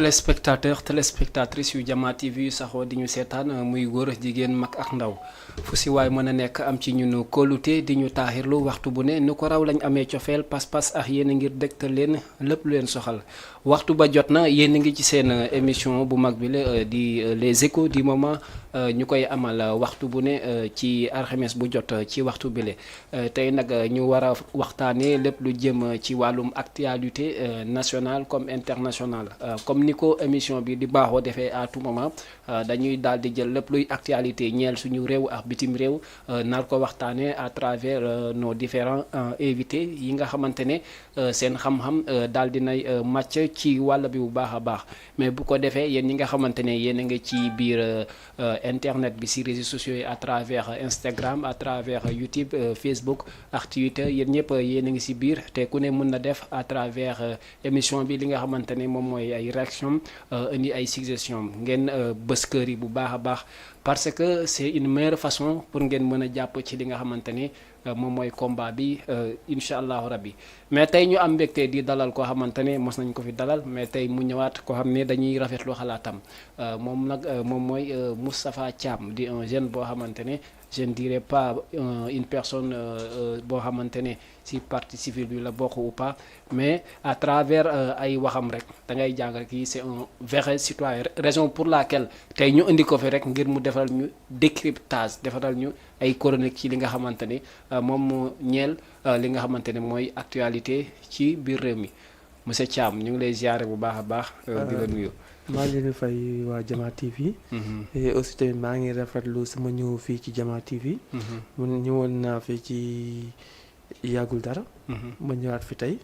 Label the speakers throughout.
Speaker 1: téléspectatrices yu Jama TV yu saxoo di ñu seetaan muy góor jigéen mag ak ndaw fu si waay mën a nekk am ci ñun kóolute di ñu taaxirlu waxtu bu ne nu ko raw lañ amee cofeel pas-pas ak yéen a ngir dégtal leen lépp lu leen soxal waxtu ba jot na yéen a ngi ci seen émission bu mag bi la di les échos du moment ñu koy amal waxtu bu ne ci alxames bu jot ci waxtu bile tey nag ñu war a waxtaanee lépp lu jëm ci wàllum actualité nationale comme internationale comme ni ko émission bi di baaxoo defee à tout moment dañuy daal di jël lépp luy actualité ñeel suñu réew ak bitim réew nar ko waxtaanee à travers nos différents invités yi nga xamante ne seen xam-xam daal di nay màcc ci wàll bi bu baax a baax mais bu ko defee yéen ñi nga xamante ne yéen a ngi ci biir internet bi si réseaux sociaux yi à travers Instagram à travers YouTube Facebook ak Twitter yéen ñëpp yéen a ngi si biir te ku ne mën na def à travers émission bi li nga xamante ne moom mooy ay réaction indi ay suggestion ngeen bës kër yi bu baax a baax parce que c'est une meilleure façon pour ngeen mën a jàpp ci li nga xamante ni moom mooy combat bi incha allahu rabbi mais tey ñu am mbégte di dalal koo xamante ne mos nañ ko fi dalal mais tey mu ñëwaat koo xam ne dañuy rafetlu xalaatam moom nag moom mooy Moustapha Thiam di un jeune boo xamante ne je ne dirais pas une personne boo xamante ne si partie civile bi la bokk ou pas mais à travers ay waxam rek da ngay jàng rek yi c'est un vrai citoyen raison pour laquelle tey ñu indi ko fi rek ngir mu defal ñu décryptage defaral ñu ay chronique ci li nga xamante ne moom moo ñeel li nga xamante ne mooy actualité ci biir réew mi monsieur Thiam ñu ngi lay ziare bu baax a baax. di la nuyu.
Speaker 2: maa ngi leen di fay waa Jama TV. et aussi tamit maa ngi rafetlu sama ñëw fii ci Jama TV. mun ñëwoon naa fi ci yàggul dara. ma ñëwaat fi tey.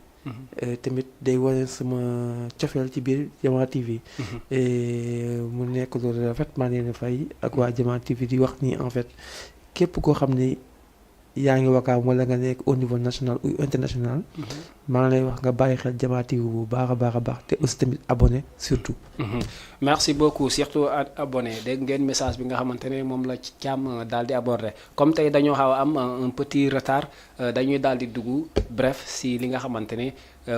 Speaker 2: tamit day wane sama cofeel ci biir Jama TV. mu nekk loolu rafet maa ngi leen di fay ak waa Jama TV di wax ni en fait képp koo xam ne yaa ngi wakaam wala nga nekk au niveau national ou international. maa ngi lay wax nga bàyyi xel Jama TV bu baax a baax a baax te aussi tamit abonné surtout.
Speaker 1: merci beaucoup surtout abonné dégg ngeen message bi nga xamante ne moom la Thiam daal di aborder comme tey dañoo xaw a am un petit retard dañuy daal di dugg bref si li nga xamante ne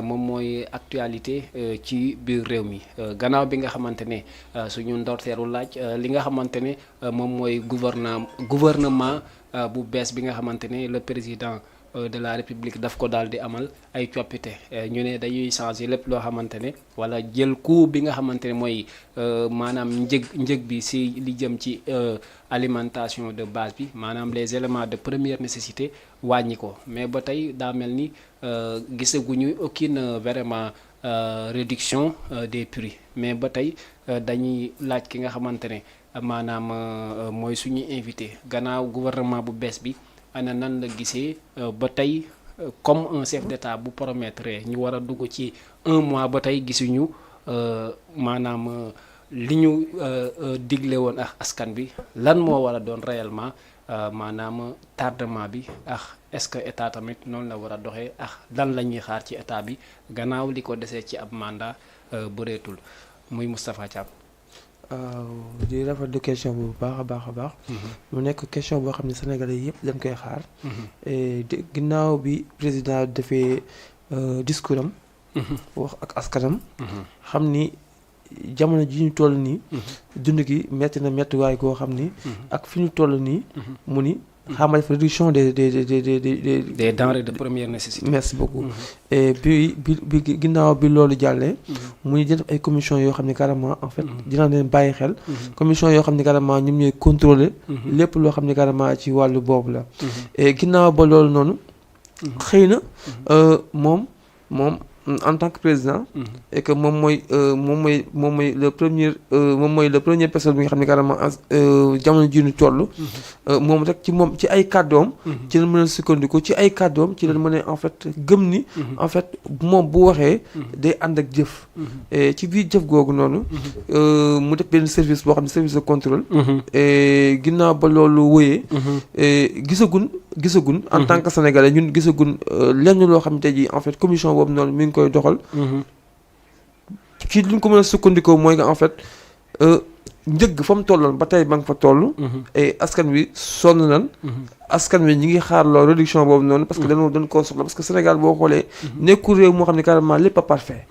Speaker 1: moom mooy actualité ci biir réew mi gannaaw bi nga xamante ne suñu ndorteeru laaj li nga xamante ne moom mooy gouvernement bu bees bi nga xamante ne le président de la république daf ko daal di amal ay coppite ñu ne dañuy changer lépp loo xamante ne wala jël coût bi nga xamante ne mooy maanaam njëg bi si li jëm ci alimentation de base bi maanaam les éléments de première nécessité wàññi ko mais ba tey daa mel ni gisaguñu aucune vraiment réduction des prix mais ba tey dañuy laaj ki nga xamante ne maanaam mooy suñu invité gannaaw gouvernement bu bees bi ana nan la gisee ba tey comme un chef d'état bu promettre ñu war a dugg ci un mois ba tey gisuñu maanaam li ñu digle woon ak askan bi lan moo war a doon réellement maanaam tardement bi ak est-ce que état tamit noonu la war a doxee ak lan la ñuy xaar ci état bi gannaaw li ko desee ci ab mandat bëreetul muy Moustapha Thiam.
Speaker 2: waaw di rafetlu question bu baax a baax a baax. mu nekk question boo xam ne sénégalais yëpp dañ koy xaar. ginnaaw bi président defee discours am. wax ak askanam. xam ni jamono ji ñu toll nii. dund gi metti na mettiwaay goo xam ni. ak fi ñu toll nii. mu ni xamal def réduction des
Speaker 1: denrées de première nécessité.
Speaker 2: merci beaucoup. et bi ginnaaw bi loolu jàllee. muy def ay commission yoo xam ne carrément en fait dina leen bàyyi xel. commission yoo xam ne carrément ñoom ñooy contrôler. lépp loo xam ne carrément ci wàllu boobu la. et ginnaaw ba loolu noonu. xëy na moom en tant que président. et que moom mooy le premier personne bi nga xam ne carrément jamono ji ñu toll. moom rek ci ay kàddoom. ci la mën a sukkandiku ci ay kàddoom ci la mën a en fait gëm ni. en fait moom bu waxee. day ànd ak jëf. et ci biir jëf googu noonu. mu def benn service boo xam ne service de contrôle. et ginnaaw ba loolu wëyee. gisagun en tant que sénégalais ñun gisagun lenn loo xam ne tey jii en fait commission boobu noonu mi ngi koy doxal. ci li ñu ko mën a sukkandikoo mooy que en fait njëgg fa mu tolloon ba tey ba nga fa toll. et askan wi sonn nan. askan wi ñi ngi xaar loolu réduction boobu noonu. parce que dañ koo soxla parce que Sénégal boo xoolee. nekkul réew moo xam ne carrément lépp a parfait.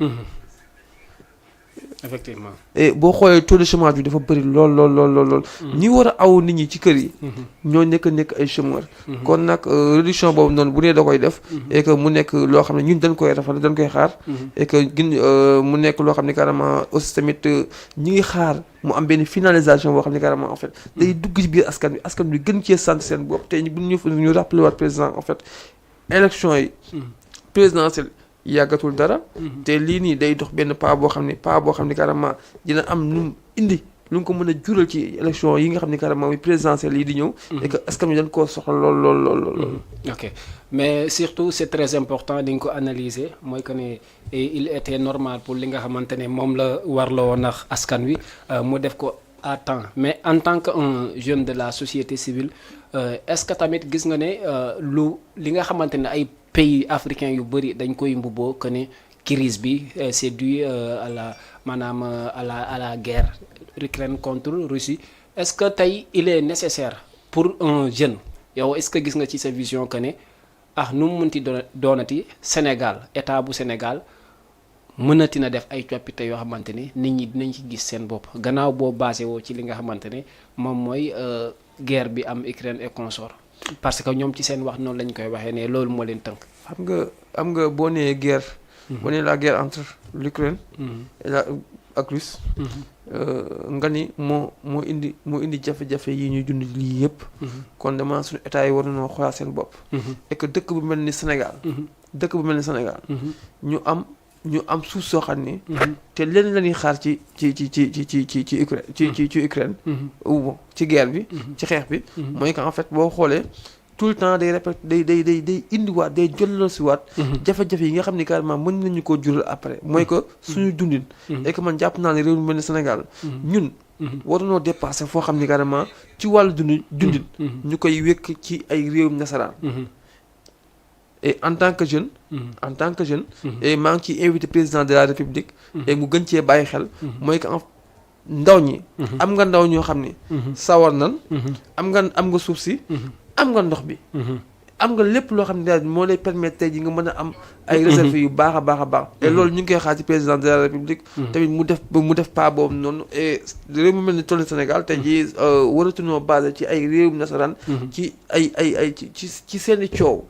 Speaker 1: effectivement.
Speaker 2: et boo xoolee taux de chômage bi dafa bëri lool. ñi war a aw nit ñi ci kër yi. ñoo nekk ay chômeurs. kon nag réduction boobu noonu bu nee da koy def. et que mu nekk loo xam ne ñun dañ koy rafetlu dañ koy xaar. et que mu nekk loo xam ne carrément aussi tamit ñi ngi xaar mu am benn finalisation boo xam ne carrément en fait day dugg ci biir askan bi gën cee sant seen bopp tey bu ñu rappelé waat président en fait élection yi. présidentielle yàggatul dara. te lii nii day dox benn pas boo xam ne carrément dina am lu mu indi lu nga ko mën a jural ci élection yi nga xam ne carrément muy présidentielle yi di ñëw. et que askan wi dañ koo soxla lool.
Speaker 1: ok mais surtout c'est très important di nga ko analyser mooy que ne il était normal pour li nga xamante ne moom la warloo nax askan wi mu def ko à temps mais en tant que un jeune de la société civile est-ce que tamit gis nga ne li nga xamante ne ay pays africains yu bëri dañ koy mbubboo que ne crise bi c'est dû à la guerre Ukraine contre Russie est-ce que tey il est nécessaire pour un jeune yow est-ce que gis nga ci sa vision que ne nu mu mënti doonati Sénégal état bu Sénégal mënati na def ay coppite yoo xamante ni nit ñi dinañ ci gis seen bopp gannaaw boo basé woo ci li nga xamante ne moom mooy guerre bi am Ukraine et consort parce que ñoom ci seen wax noonu lañ koy waxee ne loolu moo leen tënk.
Speaker 2: xam nga boo nee guerre. boo nee la guerre entre l'Ukraine ak Russie. nga ni moo indi jafe-jafe yi ñuy dund lii yëpp. kon dama suñu état yi war nañoo xoolaat seen bopp. et que dëkk bu mel ni Sénégal. ñu am suuf soo xam ne. te leen la ñuy xaar ci Ukraine. ou bon ci guerre bi. ci xeex bi. mooy que en fait boo xoolee tout le temps day répété day indiwaat day jolloosiwaat. jafe-jafe yi nga xam ne carrément mën nañu koo jural après mooy que suñu dundin. et que man jàpp naa ne réew mi mel ni Sénégal. ñun waruñoo dépasser foo xam ne carrément ci wàllu dundin. ñu koy wékk ci ay réewum nasaraan. et en tant que jeune. et maa ngi ciy invité président de la République. et mu gën cee bàyyi xel. mooy que ndaw ñi. am nga ndaw ñoo xam ne. sawar nan. am nga suuf si. am nga ndox bi. am nga lépp loo xam ne daal moo lay permettre tey ji nga mën a am ay réserves yu baax a baax. et loolu ñu ngi koy xaar ci président de la République. tamit mu def pas boobu noonu et réew mu mel ni toll Sénégal tey ji waratuñoo basé ci ay réewum nasaraan. ci ci seen i coow.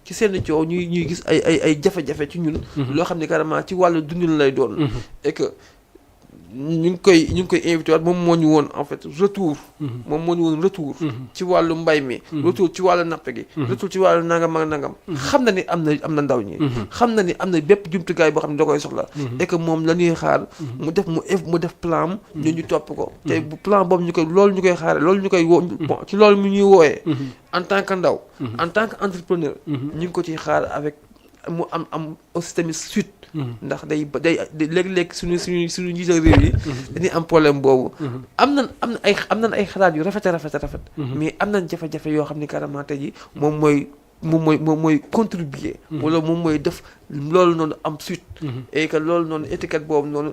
Speaker 2: ci seen i coow ñuy gis ay jafe-jafe ci ñun. loo xam ne carrément ci wàllu dundin lay doon. et que ñu ngi koy invité waat moom moo ñu woon en fait retour. ci wàllu mbay mi. retour ci wàllu napp gi. retour ci wàllu nangam ak nangam. xam na ni am na ndaw ñi. xam na ni am na bépp jumtukaay boo xam ne da koy soxla. et que moom la ñuy xaar. mu def plan ñu topp ko. te bu plan boobu ñu koy xaare loolu ñu koy bon ci loolu mu ñuy wooyee. en tant que ndaw. en tant que entrepreneur. ñu ngi ko ciy xaar avec mu am aussi tamit suite. ndax day léeg-léeg suñu njiital réew yi. dañuy am problème boobu. am nañ ay xalaat yu rafet. mais am nañ jafe-jafe yoo xam ne carrément tey ji moom mooy contribuer. wala moom mooy def loolu noonu am suite. et que loolu noonu étiquette boobu noonu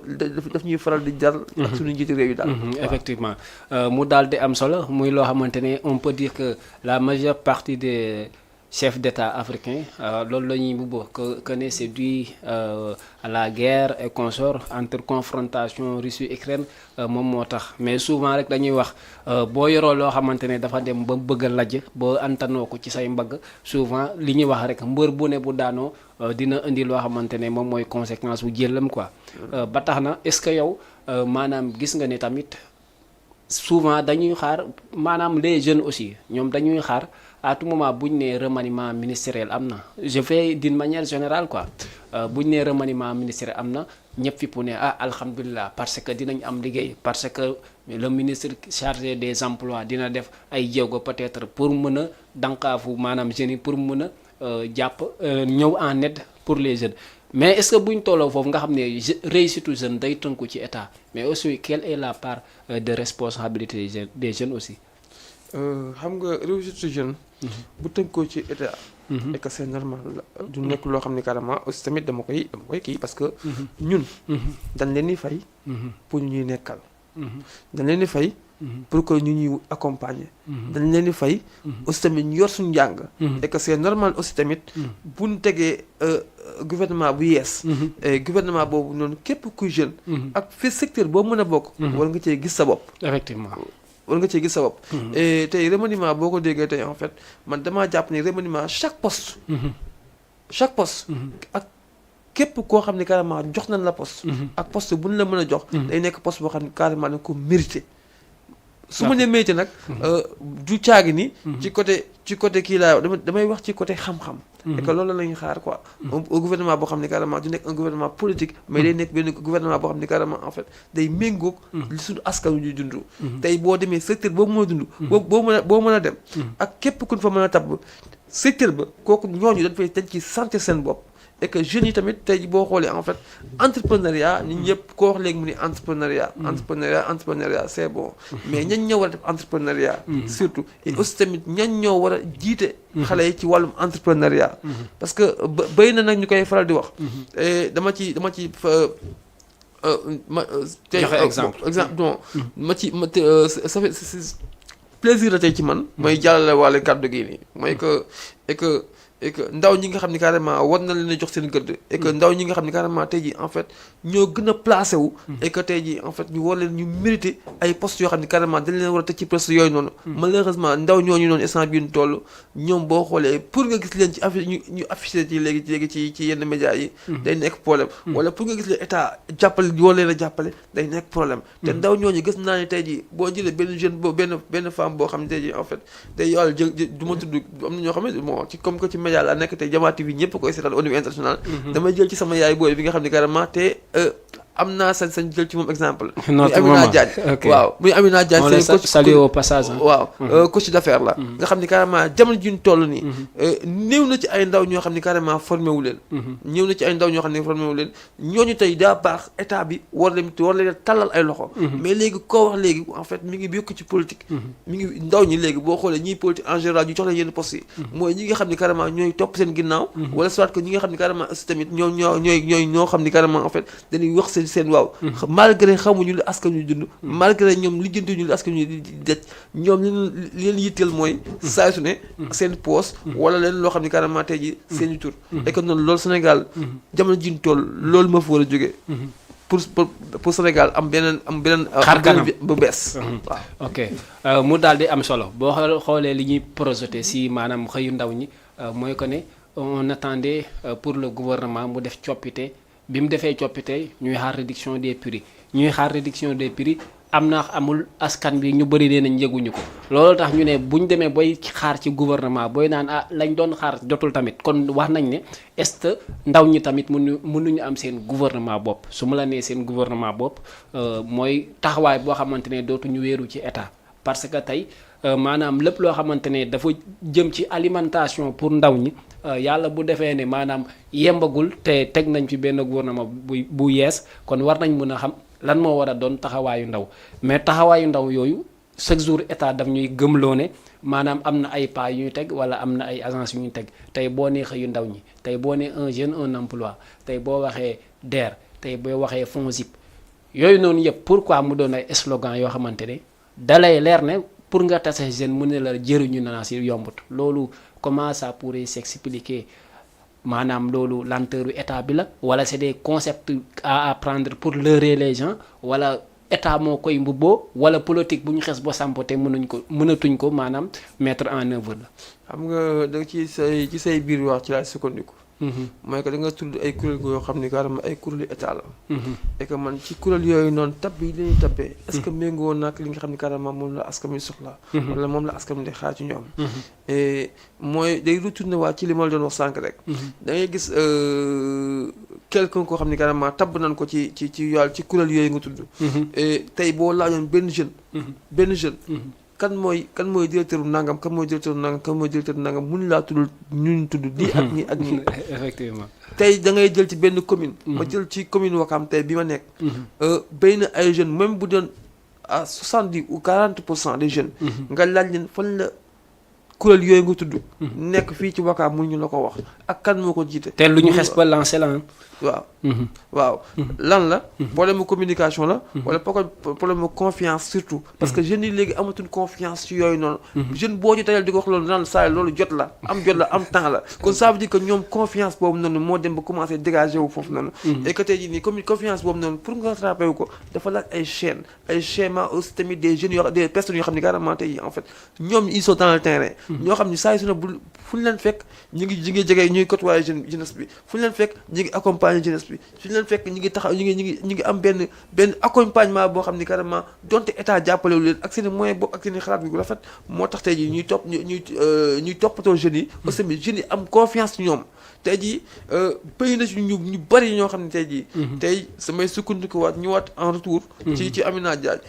Speaker 2: daf ñuy faral di jar. ak suñu njiital réew yi daal.
Speaker 1: effectivement mu daal di am solo muy loo xamante ne on peut dire que la majeure partie des chef d'État africain loolu la ñuy bubboo que ne c'est dû à la guerre et consort entre confrontation Russie-Ukraine moom moo tax mais souvent rek dañuy wax boo yoroo loo xamante ne dafa dem ba bëgg a lajj boo antanoo ko ci say mbagg souvent li ñuy wax rek mbër bu ne bu daanoo dina indi loo xamante ne moom mooy conséquence bu jëlam quoi ba tax na est-ce que yow maanaam gis nga ne tamit souvent dañuy xaar maanaam les jeunes aussi ñoom dañuy xaar à tout moment bu ñu nee remaniement ministériel am na je fais d'une manière générale quoi bu ñu nee remaniement ministériel am na ñëpp fi pour ne alhamdulilah parce que dinañ am liggéey parce que le ministre chargé des emplois dina def ay jéego peut-être pour mën a dànkaafu maanaam jeunes yi pour mën a jàpp ñëw en aide pour les jeunes mais est-ce que bu ñu tolloo foofu nga xam ne réussite jeune day tënku ci état mais aussi quelle est la part de responsabilité des jeunes aussi.
Speaker 2: xam nga réussite jeune. bu tënkoo ci état. et que c'est normal la du nekk loo xam ne carrément aussi tamit dama koy kii parce que. ñun dañ leen di fay. pour ñuy nekkal. dañ leen di fay pour que ñu ñuy accompagner. dañ leen di fay. aussi tamit ñu yor suñu njàng. et que c'est normal aussi tamit. bu ñu tegee gouvernement bu yees. gouvernement boobu noonu képp kuy jeune. ak fi secteur boo mën a bokk. war nga cee gis sa bopp.
Speaker 1: effectivement.
Speaker 2: war nga cee gis sa bopp. et tey remaniement boo ko déggee tey en fait man damaa jàpp ni remaniement chaque poste. ak képp koo xam ne carrément jox nañ la poste. ak poste bu ñu la mën a jox. day nekk poste boo xam ne carrément dañ ko mérité. su ma nee mérité nag. du caagi ni. ci côté kii laa damay wax ci côté xam-xam. et que loolu la ñuy xaar quoi. un gouvernement boo xam ne carrément du nekk un gouvernement politique. mais day nekk benn gouvernement boo xam ne carrément en fait day méngóog. li suñu askan wi ñuy dund. tey boo demee secteur boobu mën a dund. boo mën a dem. ak képp ku ñu fa mën a tabb secteur ba kooku ñooñu dañ ci sentir seen bopp. et que jeunes yi tamit tey boo xoolee en fait entrepreneuriat nit ñëpp koo wax léegi mu ni entrepreneuriat c'est bon mais ñañ ñoo war a def entrepreneuriat surtout et aussi tamit ñañ ñoo war a jiite xale yi ci wàllum entrepreneuriat parce que bëy na nag ñu koy faral di wax dama ci exemple non ça fait plaisir la tey ci man mooy jàllale waale kàddu gi nii mooy que et que ndaw ñi nga xam ne carrément war na leen a jox seen gëdd et que ndaw ñi nga xam ne carrément tey jii en fait ñoo gën a placé wu et que tey jii en fait ñu war leen ñu mérité ay postes yoo xam ne carrément dañ leen war a teg ci poste yooyu noonu malheureusement ndaw ñooñu noonu instant bi ñu toll ñoom boo xoolee pour nga gis leen ci ñu affiché ci léegi ci yenn médias yi day nekk problème wala pour nga gis leen état jàppale war leen a jàppale day nekk problème te ndaw ñooñu gis naa ne tey jii boo jëlee benn jeune benn femme boo xam ne tey jii en fait day yàlla du ma tudd am na ñoo xam ne bon ci comme que ci yàlla nekk tey Diama TV ñëpp koy seetaan au niveau international damay jël ci sama yaay booy bi nga xam ne carrément te am naa sañ jël ci moom exemple muy Amina Diagne waaw muy Amina Diagne
Speaker 1: salut au passage
Speaker 2: waaw coach d'affaires la nga xam ne carrément jamono ji ñu toll nii néew na ci ay ndaw ñoo xam ne carrément formé wu leen ñooñu tey daa baax état bi war leen tàllal ay loxo mais léegi koo wax léegi en fait mi ngi bokk ci politique mi ngi ndaw ñi léegi boo xoolee ñiy politique en général ñu jox leen yenn postes yi mooy ñi nga xam ne carrément ñooy topp seen ginnaaw wala soit que ñi nga xam ne carrément aussi tamit ñoo xam ne carrément en fait dañuy wax seen waaw malgré xamuñu lu askan ñu dund malgré ñoom lijjantuñu lu askan ñu di dej ñoom li leen yitteel mooy saa su ne seen poste wala leen loo xam ne carrément tey ji seen i tur et que noonu loolu Sénégal jamono ji ñu toll loolu ma fa war a jógee pour Sénégal am beneen
Speaker 1: xar kanam
Speaker 2: bu bees
Speaker 1: waaw ok mu daal di am solo boo xoolee li ñuy projeté si maanaam xëyu ndaw ñi mooy que ne on attendait pour le gouvernement mu def coppite bi mu defee coppite ñuy xaar réduction des prix am na amul askan bi ñu bëri nee nañ yëguñu ko loolu tax ñu ne buñ demee booy xaar ci gouvernement booy naan lañ doon xaar jotul tamit kon wax nañ ne est-ce que ndaw ñi tamit mënuñu am seen gouvernement bopp su ma la nee seen gouvernement bopp mooy taxawaay boo xamante ne dootuñu wéeru ci état parce que tey maanaam lépp loo xamante ne dafa jëm ci alimentation pour ndaw ñi yàlla bu defee ne maanaam yembagul te teg nañ fi benn gouvernement bu yees kon war nañ mën a xam lan moo war a doon taxawaayu ndaw mais taxawaayu ndaw yooyu chaque jour état daf ñuy gëmloo ne maanaam am na ay pas yu ñu teg wala am na ay agence yu ñu teg tey boo nee xëyu ndaw ñi tey boo nee un jeune un emploi tey boo waxee DER tey boo waxee FONGIP yooyu noonu yëpp pourquoi mu doon ay slogan yoo xamante ne dalay leer ne pour nga tase jeune mu ne la jëriñu na si yombut loolu comment ça pourrait s'expliquer maanaam loolu lenteur état bi la wala c'est des concepts à apprendre pour leurrer les gens wala état moo koy mbubboo wala politique bu ñu xes ba samp te mënatuñ ko maanaam mettre en œuvre la.
Speaker 2: xam nga da ci say biir wax ci laay sukkandiku. mooy que da nga tudd ay kuréel yoo xam ne carrément ay kuréelu état la. et que man ci kuréel yooyu noonu tab yi dañuy tabbee. est-ce que méngoo nag li nga xam ne carrément moom la askan wi soxla. wala moom la askan wi di xaar ci ñoom. et mooy day retourné waat ci li ma la doon wax sànq rek. da ngay gis quelqu'un koo xam ne carrément tabb nañ ko ci yàlla ci kuréel yooyu nga tudd. et tey boo laajoon benn jeune. kan mooy directeur nangam kan mooy directeur nangam mun laa tudd ñun tudd di ak ñi ak ñi. effectivement tey da ngay jël ci benn commune. ma jël ci commune Ouakam tey bi ma nekk. béy na ay jeunes même bu doon à 70 ou 40% des jeunes. nga laaj leen fan la kuréel yooyu nga tudd. nekk fii ci Wakaam mënuñu la ko wax ak kan moo ko jiite.
Speaker 1: te lu ñu xes ba lancé la
Speaker 2: waaw. waaw lan la. problème mu communication la. wala problème mu confiance surtout. parce que jeunes yi léegi amatuñ confiance ci yooyu noonu. jeune boo ci tayal di ko wax loolu naan saa loolu jot la am temps la kon ça veut dire que ñoom confiance boobu noonu moo dem ba commencé dégager wu foofu noonu. et que tey jii nii comme confiance boobu noonu pour nga rattrapé wu ko dafa laaj ay chaînes ay schémas aussi tamit des jeunes yoo des personnes yoo xam ne carrément tey jii en fait ñoom ils sont dans le terrain. ñoo xam ne saa yu su ne fu ñu leen fekk ñu ngi jege ñuy côtoyer jeunesse bi fu ñu leen fekk ñu ngi accompagner jeunesse bi su ñu leen fekk ñu ngi taxaw ñu ngi am benn accompagnement boo xam ni carrément donte état jàppalewu leen ak seen moyen boobu ak seen xalaat bi rafet moo tax tey jii ñuy toppatoo jeunes yi aussi tamit jeunes yi am confiance ci ñoom tey jii bëri na ci ñu bëri ñoo xam ne tey jii tey samay sukkandikuwaat ñëwaat en retour ci Amina Diagne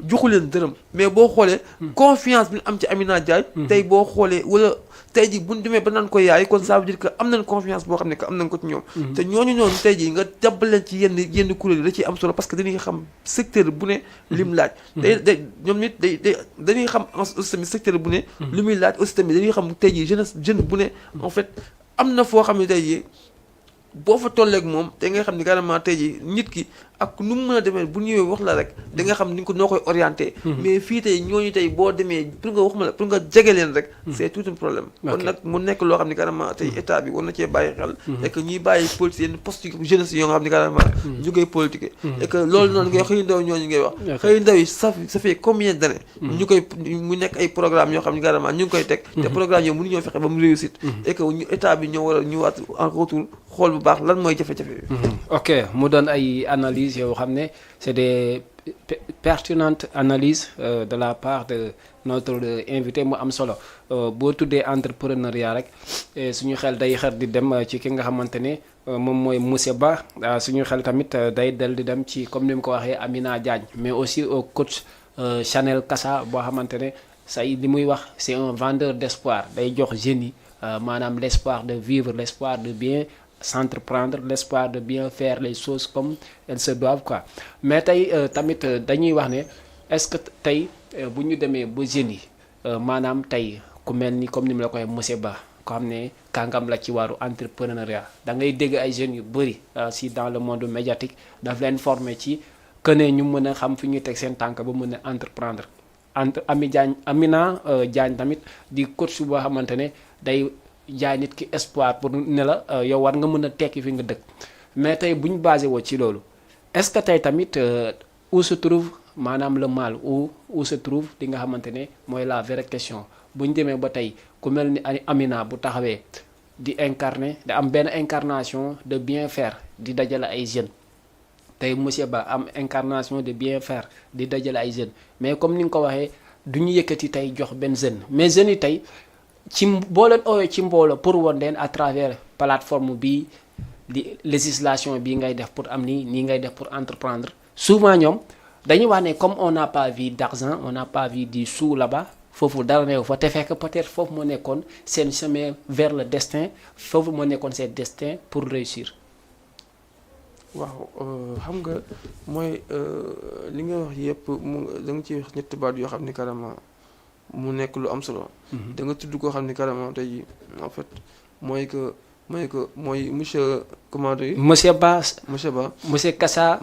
Speaker 2: joxu leen dërëm mais boo xoolee confiance bi am ci Amina Diagne tey boo xoolee wala tey jii buñ demee ba naan ko yaay kon ça veut dire que am nañ confiance boo xam ne que am nañ ko ci ñoom te ñooñu noonu tey jii nga jàppal leen ci yenn kuréel yi da ciy am solo parce que dañuy xam secteur bu ne lim laaj day ñoom nit dañuy xam aussi tamit secteur bu ne li muy laaj aussi tamit dañuy xam tey jii jeune bu ne en fait am na foo xam ne tey jii boo fa tolleeg moom te nga xam ni carrément tey jii nit ki ak nu mu mën a demee bu ñëwee wax la rek da nga xam ni ko noo koy orienté. mais fii tey ñooñu tey boo demee pour nga wax ma la pour nga jege leen rek. c'est tout un problème. kon nag mu nekk loo xam ni carrément tey état bi war na cee bàyyi xel. et que ñuy bàyyi politique yenn poste jeunesse yoo nga xam ni carrément ñu koy politique. et que loolu noonu ngay xëy ndaw ñooñu ngay wax. xëy ndaw yi ça fait combien d'années. ñu koy mu nekk ay programme yoo xam ni carrément ñu ngi koy teg. te programme yooyu mënuñoo fexe ba mu réussir. et que ñu état bi ñoo war a ñëwaat en retour xool bu baax lan mooy jafe-jafe.
Speaker 1: ok mu doon ay analyses yoo xam ne c'est des pertinentes analyses de la part de notre invité mu am solo boo tuddee entrepreneuriat rek suñu xel day xel di dem ci ki nga xamante ne moom mooy monsieur Ba suñu xel tamit day del di dem ci comme ni mu ko waxee Amina Diagne mais aussi au coach Chanel Kassa boo xamante ne say li muy wax c'est un vendeur d'espoir day jox jeunes yi maanaam l'espoir de vivre l'espoir de bien s'entreprendre l'espoir de bien faire les choses comme elles se doivent quoi mais tey tamit dañuy wax ne est-ce que tey bu ñu demee ba jeunes yi maanaam tey ku mel ni comme ni mu la koy monsieur Ba ko xam ne kàngam la ci wàllu entrepreneuriat da ngay dégg ay jeunes yu bëri si dans le monde médiatique daf leen former ci que ne ñu mën a xam fi ñuy teg seen tànk ba mën a entreprendre Amina Diagne tamit di coach boo xamante ne day jaay nit ki espoir pour ne la yow war nga mën a tekki fi nga dëkk mais tey bu ñu basé woo ci loolu est-ce que tey tamit où se trouve maanaam le mal où se trouve li nga xamante ne mooy la vraie question bu ñu demee ba tey ku mel ni Amina bu taxawee di incarner da am benn incarnation de bien faire di dajale ay jeunes tey monsieur Ba am incarnation de bien faire di dajale ay jeunes mais comme ni nga ko waxee du ñu yëkkati tey jox benn jeune mais jeunes yi tey ci boo leen oowee ci mbooloo pour woon leen à travers plateforme bi di législation bii ngay def pour am nii ngay def pour entreprendre souvent ñoom dañuy wax ne comme on n'a pas vu d'argent on n'a pas vu du sou là-bas foofu dara neew fa te fekk peut-être foofu moo nekkoon seen chemin vers le destin foofu moo nekkoon seen destin pour réussir.
Speaker 2: waaw xam nga mooy li nga wax yëpp da nga ciy wax ñetti baat yoo xam ni carrément mu nekk lu am solo. da nga tudd koo xam ni carrément tey jii en fait mooy monsieur comment dire.
Speaker 1: monsieur Ba. monsieur Kassa.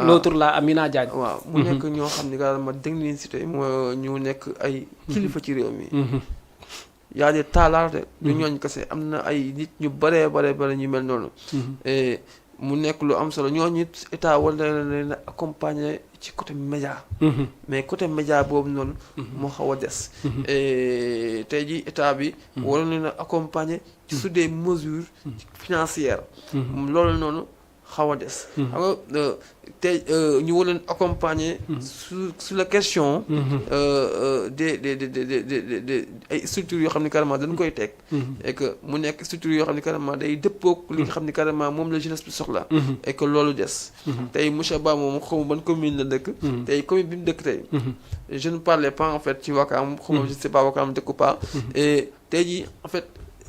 Speaker 1: l'autre là Amina Diagne.
Speaker 2: waaw mu nekk ñoo xam ni carrément dégg leen si tey moo ñu nekk ay kilifa ci réew mi. y a des talents du ñooñ kese am na ay nit ñu bare ñu mel noonu. mu nekk lu am solo ñooñu it état war na leen a accompagner ci côté média. mais côté média boobu noonu. moo xaw a des. tey jii état bi. war na leen a accompagner sur des mesures financières. loolu noonu xaw a des. xam nga tey ñu war leen accompagner. sur la question. des ay structures yoo xam ne carrément dañu koy teg. et que mu nekk structures yoo xam ne carrément day dëppook li nga xam ne carrément moom la jeunesse bi soxla. et que loolu des. tey monsieur Ba moom xaw ma ban commune la dëkk. tey commune bi mu dëkk tey. je ne parlais pas en fait ci Wakaam xaw ma je sais pas Wakaam dëkk ou pas. et tey jii en fait.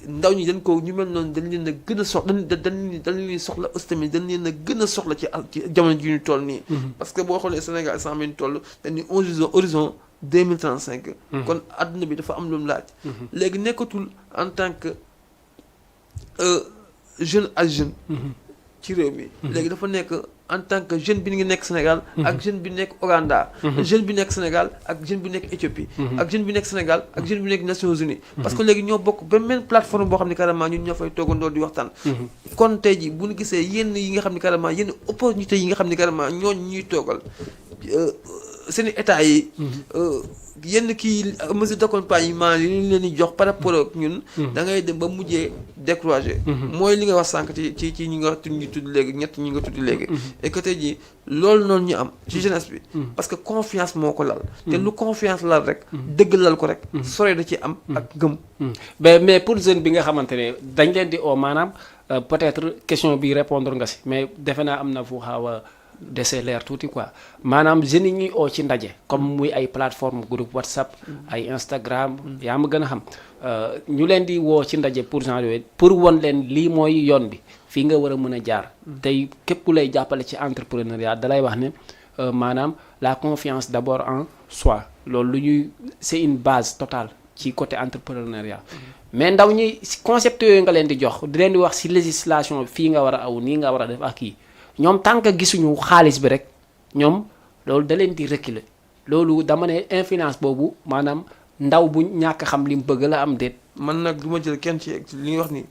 Speaker 2: ndaw ñi dañ ko ñu mel noonu dañ leen a gën a soxla dañ leen soxla aussi tamit dañ leen a gën a soxla ci jamono ji ñu toll nii. parce que boo xoolee Sénégal 100 000 toll dañ ni horizon 2035. kon àdduna bi dafa am lu mu laaj. léegi nekkatul en tant que jeune ak jeune. ci réew mi. léegi dafa nekk en tant que jeune bi ngi nekk Sénégal. ak jeune bi nekk Ouganda. jeune bi nekk Sénégal ak jeune bi nekk Éthiopie. ak jeune bi nekk Sénégal ak jeune bi nekk Nations Unies. parce que léegi ñoo bokk ba même plateforme boo xam ne carrément ñun ñoo fay toogandoo di waxtaan. kon tey jii bu ñu gisee yenn yi nga xam ne carrément yenn opportunité yi nga xam ne carrément ñooñu ñuy toogal. seen état yi. yenn kii mesure d'accompagnement yi ñu leen di jox par rapport ak ñun. da ngay dem ba mujjee découragé. mooy li nga wax sànq ci ñi nga tudd léegi ñett ñi nga tudd léegi. et que tey jii loolu noonu ñu am ci jeunesse bi. parce que confiance moo ko lal. te lu confiance lal rek. dëgg lal ko rek. sore da ci am ak gëm.
Speaker 1: mais pour jeune bi nga xamante ne dañ leen di oo maanaam peut-être question bi répondre nga si mais defe naa am na fu xaw a dese leer tuuti quoi maanaam jeunes yi ñuy oo ci ndaje comme muy ay plateforme groupe WhatsApp ay Instagram yaa ma gën a xam ñu leen di woo ci ndaje pour genre yooyu pour won leen lii mooy yoon bi fii nga war a mën a jaar tey képp ku lay jàppale ci entrepreneuriat dalay wax ne maanaam la confiance d'abord en soi loolu lu ñuy c'est une base totale ci côté entrepreneuriat mais ndaw ñi concept yooyu nga leen di jox di leen di wax ci législation fii nga war a aw nii nga war a def ak kii ñoom tant que gisuñu xaalis bi rek ñoom loolu da leen di reculer loolu dama ne influence boobu maanaam ndaw bu ñàkk xam li mu bëgg la am déet.
Speaker 2: man nag du ma jël kenn ci li nga wax ni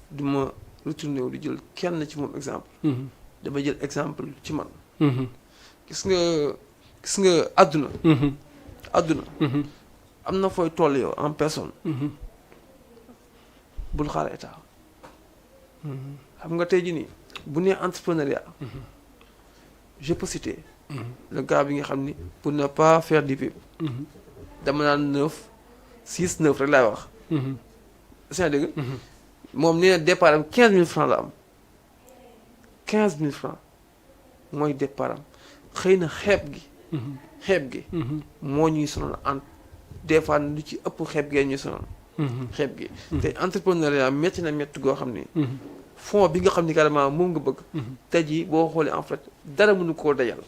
Speaker 2: du ma retourné wu di jël kenn ci moom exemple. dama jël exemple ci man. gis nga àdduna. àdduna. am na fooy toll yow en personne. bul xaar état. xam nga tey jii nii. bu nee entrepreneuriat. je peux citer. le gars bi nga xam ni pour ne pas faire du pub. dama naan 9 rek laay wax. c'est dëgg. moom nee na départ am 15000 francs la am 15000 francs mooy départ am xëy na xeeb gi. moo ñuy sonal des fois lu ci ëpp xeeb gee ñuy sonal. xeeb gi. te entrepreneuriat métti na métti goo xam ni. fond bi nga xam ni carrément moom nga bëgg. tey jii boo xoolee en fait dara mënu koo dajal.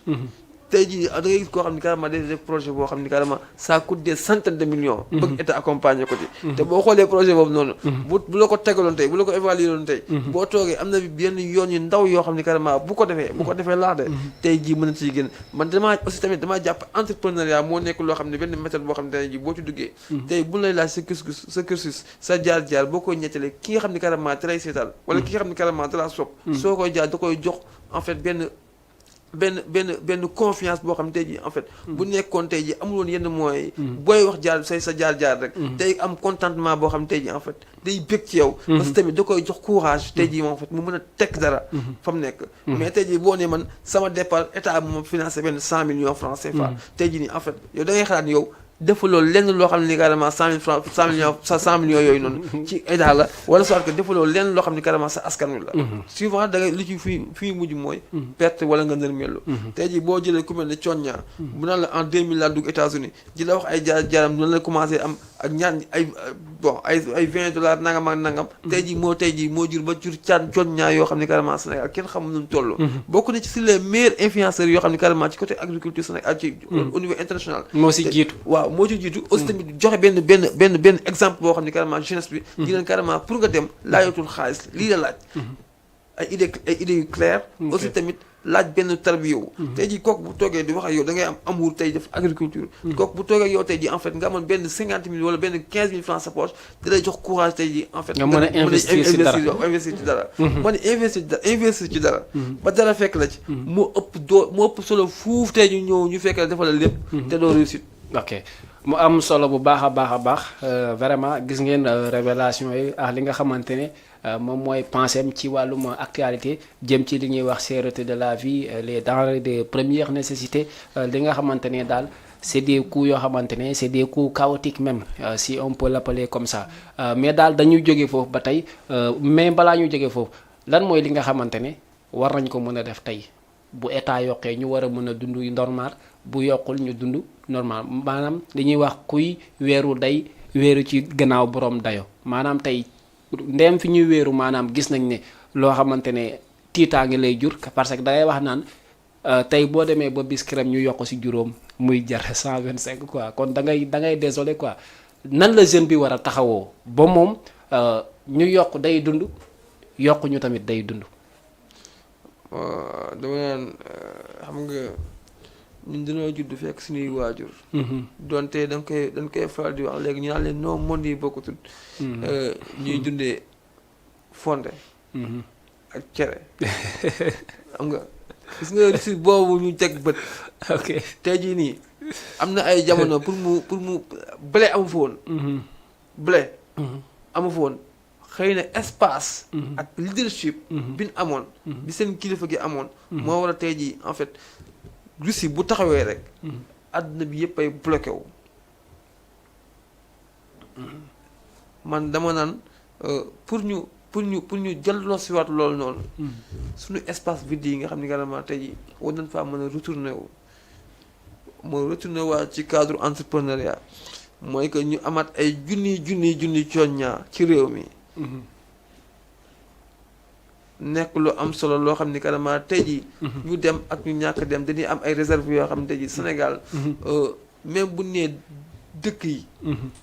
Speaker 2: tey jii da ngay gis koo xam ni carrément day def projet boo xam ni carrément ça coûte des centaines de millions. bëgg état accompagner ko ci. te boo xoolee projet boobu noonu. bu la ko tegaloon tey bu la ko évaluer loon tey. boo toogee am na yenn yoon yu ndaw yoo xam ni carrément bu ko defee laa de. tey jii mën na ciy génn man damaa aussi tamit damaa jàpp entrepreneuriat moo nekk loo xam ne benn méthode boo xam ne tey jii boo ci duggee. tey bu lay laaj sa cursus sa jaar-jaar boo koy ñettalee ki nga xam ni carrément te lay seetal. wala ki nga xam ni carrément te laa sopp. soo koy jaar da koy jox en fait benn confiance boo xam ne tey jii en fait. bu nekkoon tey jii amuloon yenn moyens yi. booy wax sa jaar-jaar rek. day am contentement boo xam ne tey jii en fait day bëgg ci yow. parce que tamit da koy jox courage. tey jii moom en fait mu mën a teg dara. fa mu nekk. mais tey jii boo nee man sama départ état bi moom financé benn 100 millions francs CFA. tey jii nii en fait yow da ngay xalaat yow. defaloo lenn loo xam ne ni carrément 100 millions yooyu noonu ci état la wala soit que defaloo lenn loo xam ne carrément sa askan wi la. souvent da ngay li ci fii mujj mooy. perte wala nga nërmeelu. tey jii boo jëlee ku mel ne Thionia. bu naan la en 2000 laa dugg États-Unis di la wax ay jaaram dina la commencé am ak ñaan ay $20 nangam ak nangam. tey jii moo jur ba jur Thionia yoo xam ne carrément Sénégal kenn xamul nu mu toll. bokk na ci si les meilleurs influenceurs yoo xam ne carrément ci côté agriculture Sénégal ci au niveau international.
Speaker 1: moo si jiitu
Speaker 2: waaw moo ci jiitu aussi tamit joxe benn exemple boo xam ne carrément jeunesse bi. di leen carrément pour nga dem laajatul xaalis lii la laaj. ay idées yu claires. aussi tamit laaj benn tarbiya. tey jii kooku bu toogee di wax ak yow da ngay am amour tey def agriculture. kooku bu toogee ak yow tey jii en fait nga amoon benn 50 000 wala benn 15 000 francs sa poche da lay jox courage tey jii en fait.
Speaker 1: nga mën a investir ci dara
Speaker 2: investir ci dara. ba dara fekk la ci. moo ëpp solo fuuf tey ñu ñëw ñu fekk la defal la lépp. te doo réussite.
Speaker 1: ok mu am solo bu baax a baax vraiment gis ngeen révélation yi ak li nga xamante ne moom mooy pensée ci wàllum actualité jëm ci li ñuy wax cherté de la vie les denrées de première nécessité li nga xamante ne daal c'est des coûts yoo xamante ne c'est des coûts chaotiques même si on peut l'appeler comme ça mais daal dañuy jóge foofu ba tey mais balaa ñu jóge foofu lan mooy li nga xamante ne war nañ ko mën a def tey bu état yokkee ñu war a mën a dund normal bu yokkul ñu dund normal maanaam dañuy wax kuy weeru day weeru ci gannaaw borom dayo maanaam tey ndeem fi ñuy weeru maanaam gis nañ ne loo xamante ne tiitaange lay jur parce que dangay wax naan tey boo demee ba bis crème ñu yokk ci juróom muy jar 125 quoi kon da ngay désolé quoi nan la jeune bi war a taxawoo ba moom ñu yokk day dund yokk ñu tamit day dund.
Speaker 2: dama naan xam nga ñun dañoo judd fekk suñuy waajur. donte dañ koy faral di wax léegi ñu naan leen non monde yi bokkutul. ñuy dundee fonde. ak cere. xam nga gis nga si boobu ñu teg bët.
Speaker 1: ok
Speaker 2: tey jii nii am na ay jamono pour mu blé amu fa woon. blé amu fa woon xëy na espace. ak leadership. bi ñu amoon. bi seen kilifa gi amoon. moo war a tey jii en fait Russie bu taxawee rek. àdduna bi yëpp ay bloqué wu. man dama naan pour ñu jëlloo si waat loolu noonu. suñu espace vide yi nga xam ne carrément tey jii war nañ faa mën a retourné wu. moo retourné waat ci cadre entrepreneuriat mooy que ñu amaat ay junni cooññaa ci réew mi. nekk lu am solo loo xam ni carrément tey jii. ñu dem ak ñu ñàkk dem dañuy am ay réserve yoo xam ne tey jii Sénégal même bu nee dëkk yi.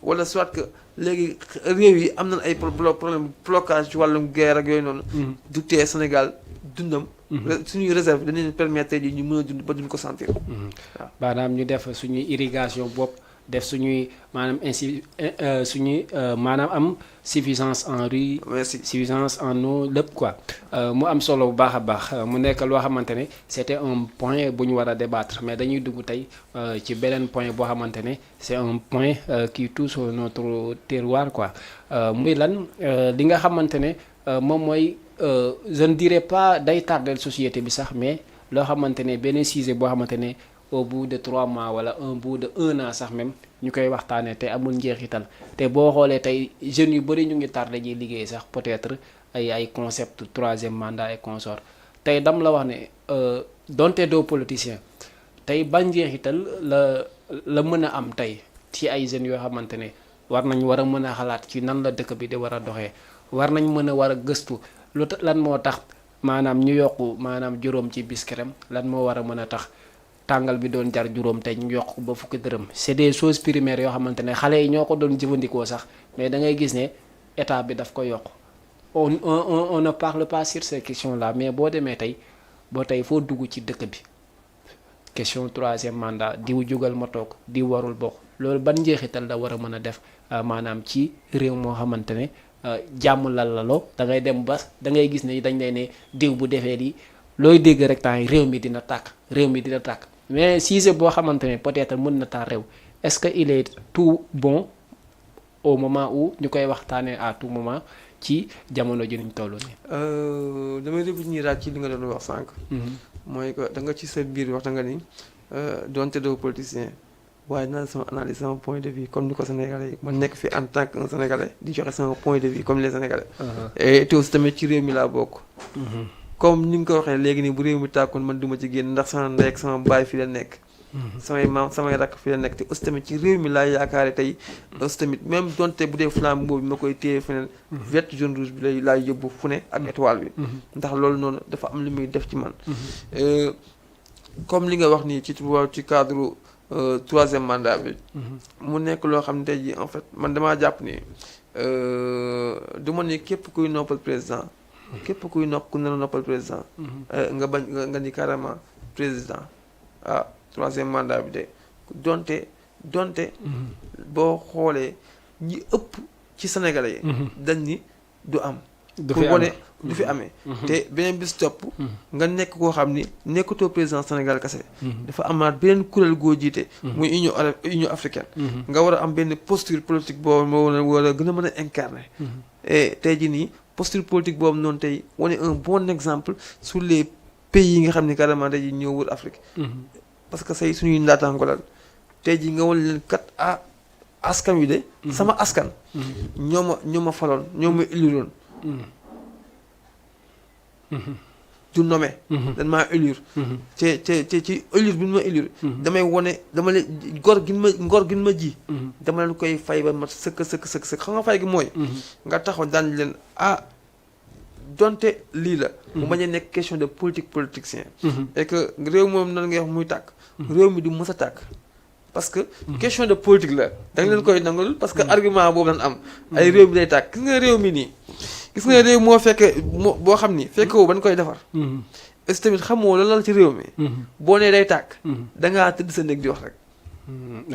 Speaker 2: wala soit que léegi réew yi am nañ ay problème blocage ci wàllum guerre ak yooyu noonu. du tee Sénégal dundam. suñuy réserve dañu leen permettre tey jii ñu mën a dund ba duñ ko sentir.
Speaker 1: waaw maanaam ñu def suñuy irrigation bopp def suñuy maanaam maanaam am suffisance en riz.
Speaker 2: merci
Speaker 1: suffisance en eau lépp quoi mu am solo bu baax a baax mu nekk loo xamante ne c'était un point bu ñu war a débattre mais dañuy dugg tey ci beneen point boo xamante ne c'est un point qui touche notre terroir quoi muy lan li nga xamante ne moom mooy je ne dirais pas day tardel société bi sax mais loo xamante ne benn sujet boo xamante ne au bout de 3 mois wala un bout de 1 an sax même ñu koy waxtaanee te amul njeexital te boo xoolee tey jeunes yu bëri ñu ngi tardé ji liggéey sax peut-être ay concept 3e mandat et consort tey dam la wax ne donte doo politicien tey ban njeexital la mën a am tey ci ay jeunes yoo xamante ne war a mën a xalaat ci nan la dëkk bi di war a doxee war nañ mën a war a gëstu lan moo tax maanaam ñu yokku maanaam juróom ci biskrem lan moo war a mën a tax tàngal bi doon jar juróom tey ñu yokk ba fukki dërëm c'est des choses primaires yoo xamante ne xale yi ñoo ko doon jëfandikoo sax mais da ngay gis ne état bi daf ko yokk on ne parle pas sur ces questions là mais boo demee tey foo dugg ci dëkk bi question 3e mandat diw jógal ma toog diw warul bokk loolu ban njeexital la war a mën a def maanaam ci réew moo xamante ne jàmm laloo da ngay dem ba da ngay gis ne dañ lay ne diw bu defee lii looy dégg rek temps yi réew mi dina tàkk mais sujet boo xamante ne peut-être mën na taal réew est-ce que il est tout bon au moment où ñu koy waxtaanee à tout moment ci jamono ji ñu toll nii.
Speaker 2: damay revenir ci li nga doon wax sànq. mooy que da nga ci sa biir wax nga ni donte doo politicien waaye naa sama analyse sama point de vue comme ni ko Sénégalais yi ma nekk fi en tant que Sénégalais di joxe sama point de vue comme les Sénégalais. et te aussi tamit ci réew mi laa bokk. comme ni nga ko waxee léegi nii bu réew mi tàkkoon man duma ci génn ndax sama ndey ak sama baay fi la nekk. samay maam samay rakk fi la nekk te aussi tamit ci réew mi laa yaakaare tey aussi tamit même donte bu dee flambeau bi ma koy téye feneen vert jaune rouge bi laay yóbbu fu ne ak étoile bi ndax loolu noonu dafa am lu muy def ci man comme li nga wax nii ci cadre 3e mandat bi mu nekk loo xam ne tey jii en fait man damaa jàpp ni du ma ne képp kuy noppal président ku nar a noppal président nga bañ nga ni carrément président 3e mandat bi de donte boo xoolee ñi ëpp ci Sénégalais yi dañ ni du am pour wane du fi amee te beneen bis topp nga nekk koo xam ni nekkatoo président Sénégal kese dafa amaat beneen kuréel goo jiite muy Union africaine nga war a am benn posture politique boobu moo war a gën a mën a incarner et tey jii nii posture politique boobu noonu tey wane un bon exemple sur les pays yi nga xam ni carrément tey jii ñoo wër Afrique parce que say suñuy ndaataango la tey jii nga wane leen kat askan wi de sama askan ñoo ma faloon ñoo ma éliroon du nommé dañ maa élire ci élire bi ñu ma élire damay wone dama leen ngor gi ma ji dama leen koy fay ba ma sëkk xam nga fay gi mooy nga taxaw daan leen donte lii la mu bañ a nekk question de politicien et que réew moom nan ngay wax muy tàkk réew mi du mës a tàkk parce que question de politique la da nga leen koy nangul parce que argument boobu lañ am ay réew mi day tàkk gis nga réew mi nii gis nga réew moo fekkee boo xam ni fekkewoo ba ñu koy defar est-ce tamit xamoo la lal ci réew mi boo nee day tàkk dangaa tëdd sa néeg di wax rek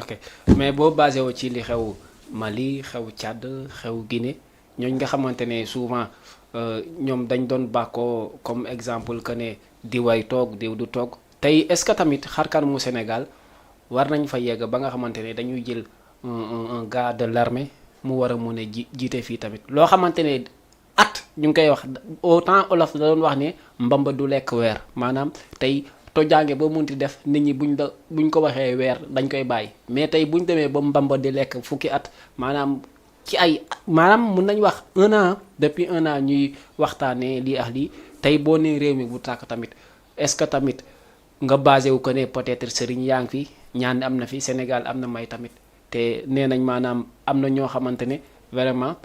Speaker 1: ok mais boo basé woo ci li xew Mali xew Tchad xew Guinée ñooñ nga xamante ne souvent ñoom dañ doon bàkkoo comme exemple que ne diway toog diw du toog tey est-ce que tamit xarkan mu Sénégal war nañ fa yegg ba nga xamante ne dañuy jël un gars de l'armée mu war a mun a jiite fii tamit loo xamante ne at ñu ngi koy wax autant olof da doon wax ne mbamba du lekk weer maanaam tey tojaange ba munti def nit ñi buñ ko waxee weer dañ koy bàyyi mais tey buñ demee ba mbamba di lekk fukki at maanaam ci ay maanaam mun nañ wax 1 an depuis 1 an ñuy waxtaanee lii ak lii tey boo nee réew mi bu tàkk tamit est-ce que tamit nga basé wu ko ne peut-être sëriñ yaa ngi fi ñaan am na fi Sénégal am na may tamit te nee nañ maanaam am na ñoo xamante ne vraiment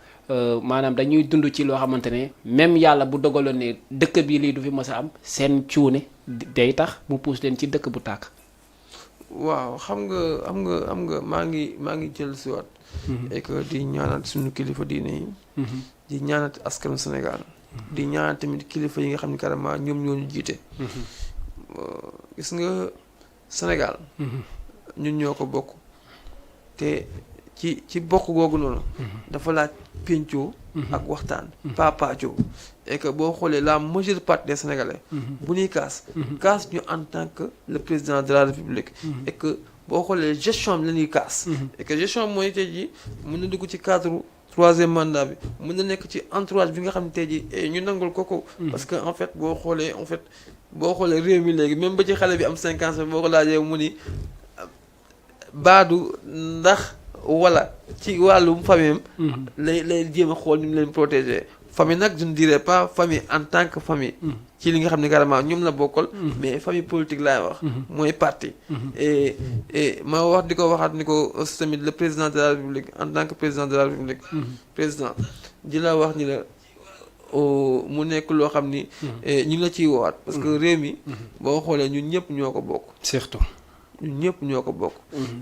Speaker 1: maanaam dañuy dund ci loo xamante ne même yàlla bu dogaloon ne dëkk bii lii du fi mës a am seen cuune day tax mu pousse leen ci dëkk bu tàkk.
Speaker 2: waaw xam nga maa ngi jël si waat et que di ñaanal suñu kilifa diine yi di ñaanal askanu Sénégal di ñaanal tamit kilifa yi nga xam ne carrément ñoom ñoo ñu jiite gis nga Sénégal ñun ñoo ko bokk te ci bokk googu noonu dafa laaj péncoo ak waxtaan papaacoo et que boo xoolee la majeure partie des Sénégalais bu ñuy kaas ñu en tant que le président de la République et que boo xoolee gestion bi la ñuy kaas et que gestion mooy tey jii mën na dugg ci cadre 3e mandat bi mën na nekk ci entourage bi nga xam ne tey jii ñu nangul ko parce que en fait boo xoolee réew mi léegi même ba ci xale bi am 5 ans boo ko laajee mu ni baadu ndax wala ci wàllum famille am lay jéem a xool ni mu leen protéger famille nag je ne dirais pas famille en tant que famille ci li nga xam ne carrément ñoom la bokkal mais famille politique laay wax mooy parti et ma wax di ko waxaat ni ko aussi tamit le président de la République en tant que président de la République président di la wax ni la mu nekk loo xam ni ñu la ciy woowaat parce que réew mi boo xoolee ñun ñëpp ñoo ko bokk
Speaker 1: surtout
Speaker 2: ñun ñëpp ñoo ko bokk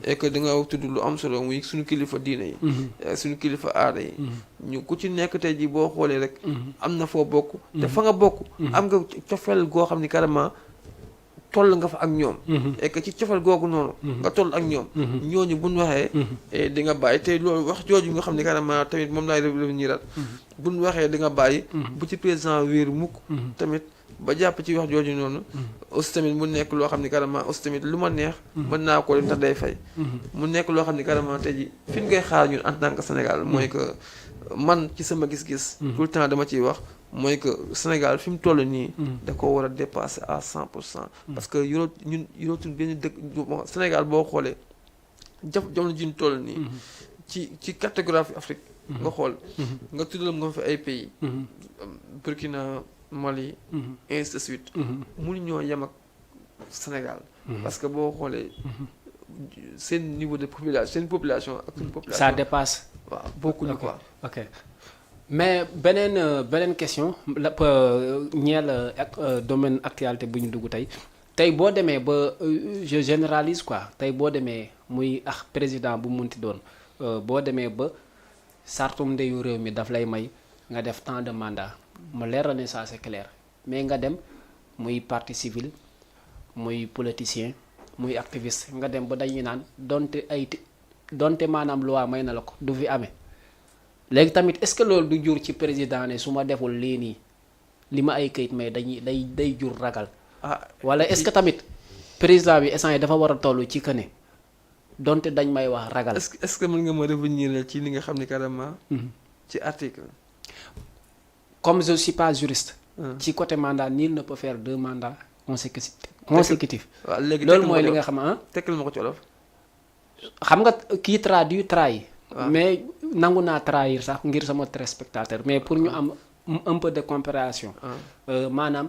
Speaker 2: et que da nga tudd lu am solo muy suñu kilifa diine yi suñu kilifa aada yi ñu ku ci nekk tey jii boo xoolee rek am na foo bokk te fa nga bokk am nga cofeel goo xam ni carrément toll nga fa ak ñoom et que ci cofeel googu noonu nga toll ak ñoom ñooñu buñ waxee di nga bàyyi te loolu wax jooju nga xam ni carrément tamit moom laay revenir at buñ waxee di nga bàyyi bu ci président wéeru mukk tamit ba jàpp ci wax jooju noonu aussi tamit mu nekk loo xam ni carrément aussi tamit lu ma neex mën naa ko def ndax day fay mu nekk loo xam ni carrément tey ji fi ñu koy xaar ñun en tant que Sénégal mooy que man ci sama gis-gis tout le temps dama ciy wax mooy que Sénégal fi mu toll nii da ko war a dépasser à 100% parce que yorootuñ benn dëkk Sénégal boo xoolee jamono ji ñu toll nii ci cartographie Afrique nga xool nga tuddal nga fi ay pays Burkina Mali ainsi de suite mënuñoo yem ak Sénégal parce que boo xoolee seen niveau de population seen population ak suñu population
Speaker 1: ça dépasse
Speaker 2: waaw bokkuñu quoi
Speaker 1: ok mais beneen question la ñeel ak domaine actualité bu ñu dugg tey boo demee ba je généralise quoi tey boo demee muy ak président bu munti doon boo demee ba sartum ndeyu réew mi daf lay may nga def temps de mandat mu leer la ne ça c'est clair mais nga dem muy parti civil muy politicien muy activiste nga dem ba dañuy naan donte maanaam loi may na la ko du fi amee léegi tamit est-ce que loolu du jur ci président ne su ma deful lii nii li ma ay kayit mais day jur ragal wala est-ce que tamit président bi instant yi dafa war a toll ci que ne donte dañ may wax ragal
Speaker 2: est-ce que mën nga ma revenir ci li nga xam ne carrément ci article
Speaker 1: comme je suis pas juriste ci côté mandat nul ne peut faire 2 mandats consécutifs
Speaker 2: waaw léegi
Speaker 1: loolu mooy li nga xam
Speaker 2: tekkal ma ko ci wolof
Speaker 1: xam nga kii traduit trahir mais nangu naa trahir sax ngir sama téléspectateur mais pour ñu am un peu de compréhension maanaam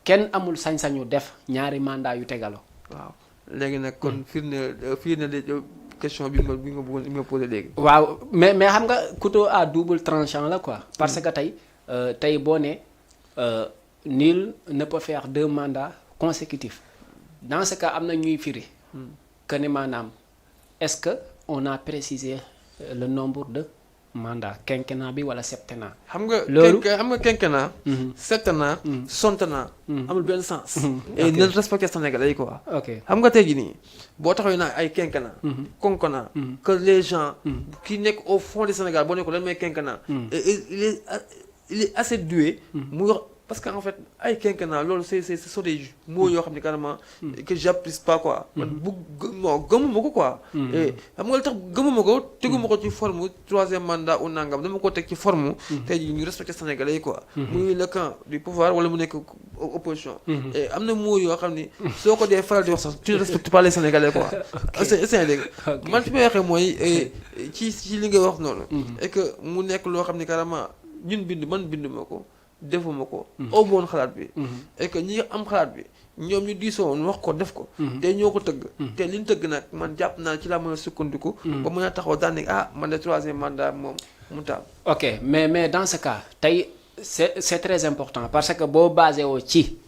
Speaker 1: kenn amul sañ-sañu def ñaari mandat yu tegaloo
Speaker 2: waaw léegi nag kon fii na question bi nga posé léegi
Speaker 1: waaw mais xam nga couteau à double tranchant la quoi parce que tey boo ne nul ne peut faire 2 mandats consécutifs dans ce cas am na ñuy firi que ne maanaam est-ce que on a précisé le nombre de mandats quinquennat bi wala septennat.
Speaker 2: xam nga
Speaker 1: loolu
Speaker 2: xam nga quinquennat. septennat. sontennat. amul benn sens. et nañ respecté Sénégalais yi quoi.
Speaker 1: ok
Speaker 2: xam nga tey jii nii boo taxawee naa ay quinquennat. conconnat. que les gens. qui nekk au fond du Sénégal boo nekkoon lan mooy quinquennat. et il est assez doué. mu wax parce que en fait ay quinquennat loolu c'est ce sont des mots yoo xam ne carrément que j'apprécie pas quoi. man gëmuma ko quoi. et xam nga lu tax gëmuma ko teguma ko ci forme troisième mandat ou nangam dama ko teg ci forme. tey jii ñu respecté Sénégalais yi quoi. muy le camp du pouvoir wala mu nekk opposition. et am na mots yoo xam ni soo ko dee faral di wax sax tu ne respectes pas les Sénégalais quoi. c'est dégg man fi may waxee mooy ci li nga wax noonu. et que mu nekk loo xam ni carrément ñun man binduma ko. defuma ko aw boon xalaat bi et que ñi am xalaat bi ñoom ñu diisoo woon wax ko def ko te ñoo ko tëgg te liñ tëgg nag man jàpp naa ci laa mën a sukkandiku ba mën a taxaw daan ne man de troisième mandat moom mu taal
Speaker 1: ok mais dans ce cas tey c'est très important parce que boo basé woo ci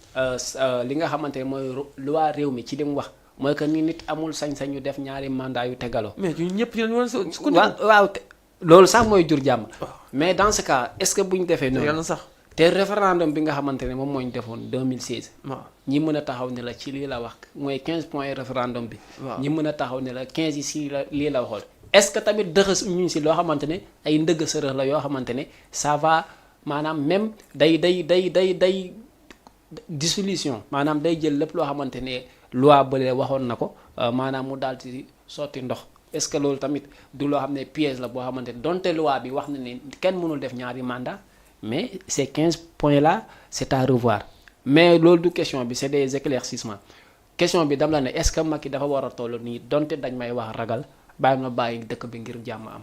Speaker 1: li nga xamante ne mooy loi réew mi ci li mu wax mooy que ni nit amul sañ-sañu def ñaari mandat yu tegaloo
Speaker 2: mais ñun ñëpp ci lañ war a sukkandiku
Speaker 1: waaw loolu sax mooy jur jàmm mais dans ce cas est-ce que bu ñu defee noonu
Speaker 2: yàlla sax
Speaker 1: te référendum bi nga xamante ne moom moo ñu defoon 2016.
Speaker 2: waaw
Speaker 1: ñi mën a taxaw ne la ci lii la wax mooy 15 points référendum bi.
Speaker 2: waaw
Speaker 1: ñi mën a taxaw ne la 15 yi si la lii la waxoon. est-ce que tamit dëxës ñu si loo xamante ne ay ndëgg sërëx la yoo xamante ne ça va maanaam même day dissolution maanaam day jël lépp loo xamante ne loi bële waxoon na ko maanaam mu daal di sotti ndox. est-ce que loolu tamit du loo xam ne piège la boo xamante ne donte loi bi wax na ne kenn mënul def ñaari mandat mais ces 15 points là c'est à revoir mais loolu du question bi c'est des éclaircissements question bi dam la ne est-ce que Macky dafa war a toll nii donte dañ may wax ragal bàyyi ma bàyyi dëkk bi ngir jàmm am.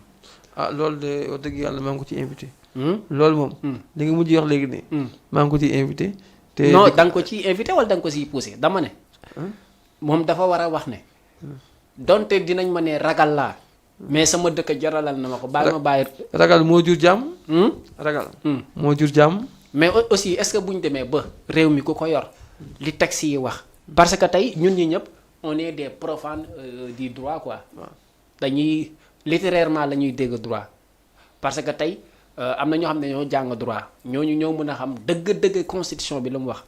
Speaker 2: loolu de wax dëgg yàlla maa ngi ko ci invité. loolu moom. li nga mujj wax léegi nii. maa ngi ko ci invité. te
Speaker 1: non da nga ko ciy invité wala da nga ko ciy poussé dama ne. moom dafa war a wax ne. donte dinañ ma ne ragal laa. mais sama dëkk jaralal na ma ko bàyyi ma bàyyi.
Speaker 2: ragal moo jur jàmm. ragal. moo jur jàmm.
Speaker 1: mais aussi est-ce que bu ñu demee ba réew mi ku ko yor li texte yi wax. parce que tey ñun ñi ñëpp on est des profanes du droit quoi. dañuy littérairement la ñuy dégg droit parce que tey am na ñoo xam ne ñoo jàng droit ñooñu ñoo mën a xam dëgg-dëgg constitution bi lu mu wax.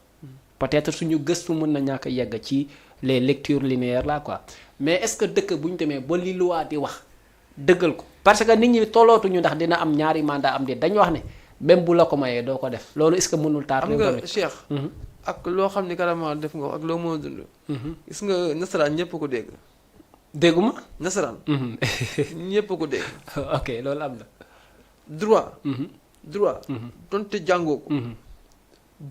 Speaker 1: peut-être suñu gëstu mën na ñàkk a yegg ci les lectures linéaires là quoi mais est-ce que dëkk bu ñu demee ba li loi di wax. dëggal ko parce que nit ñi tollootuñu ndax dina am ñaari mandat am de dañu wax ne même bu la ko mayee doo ko def loolu est-ce que mënul taar.
Speaker 2: xam nga Cheikh. ak loo xam ni carrément def nga ak loo mën a dund. gis nga nasaraan ñëpp ko dégg.
Speaker 1: dégguma.
Speaker 2: nasaraan. ñëpp ko dégg.
Speaker 1: ok loolu am na.
Speaker 2: droit. droit. donte jàngoo ko.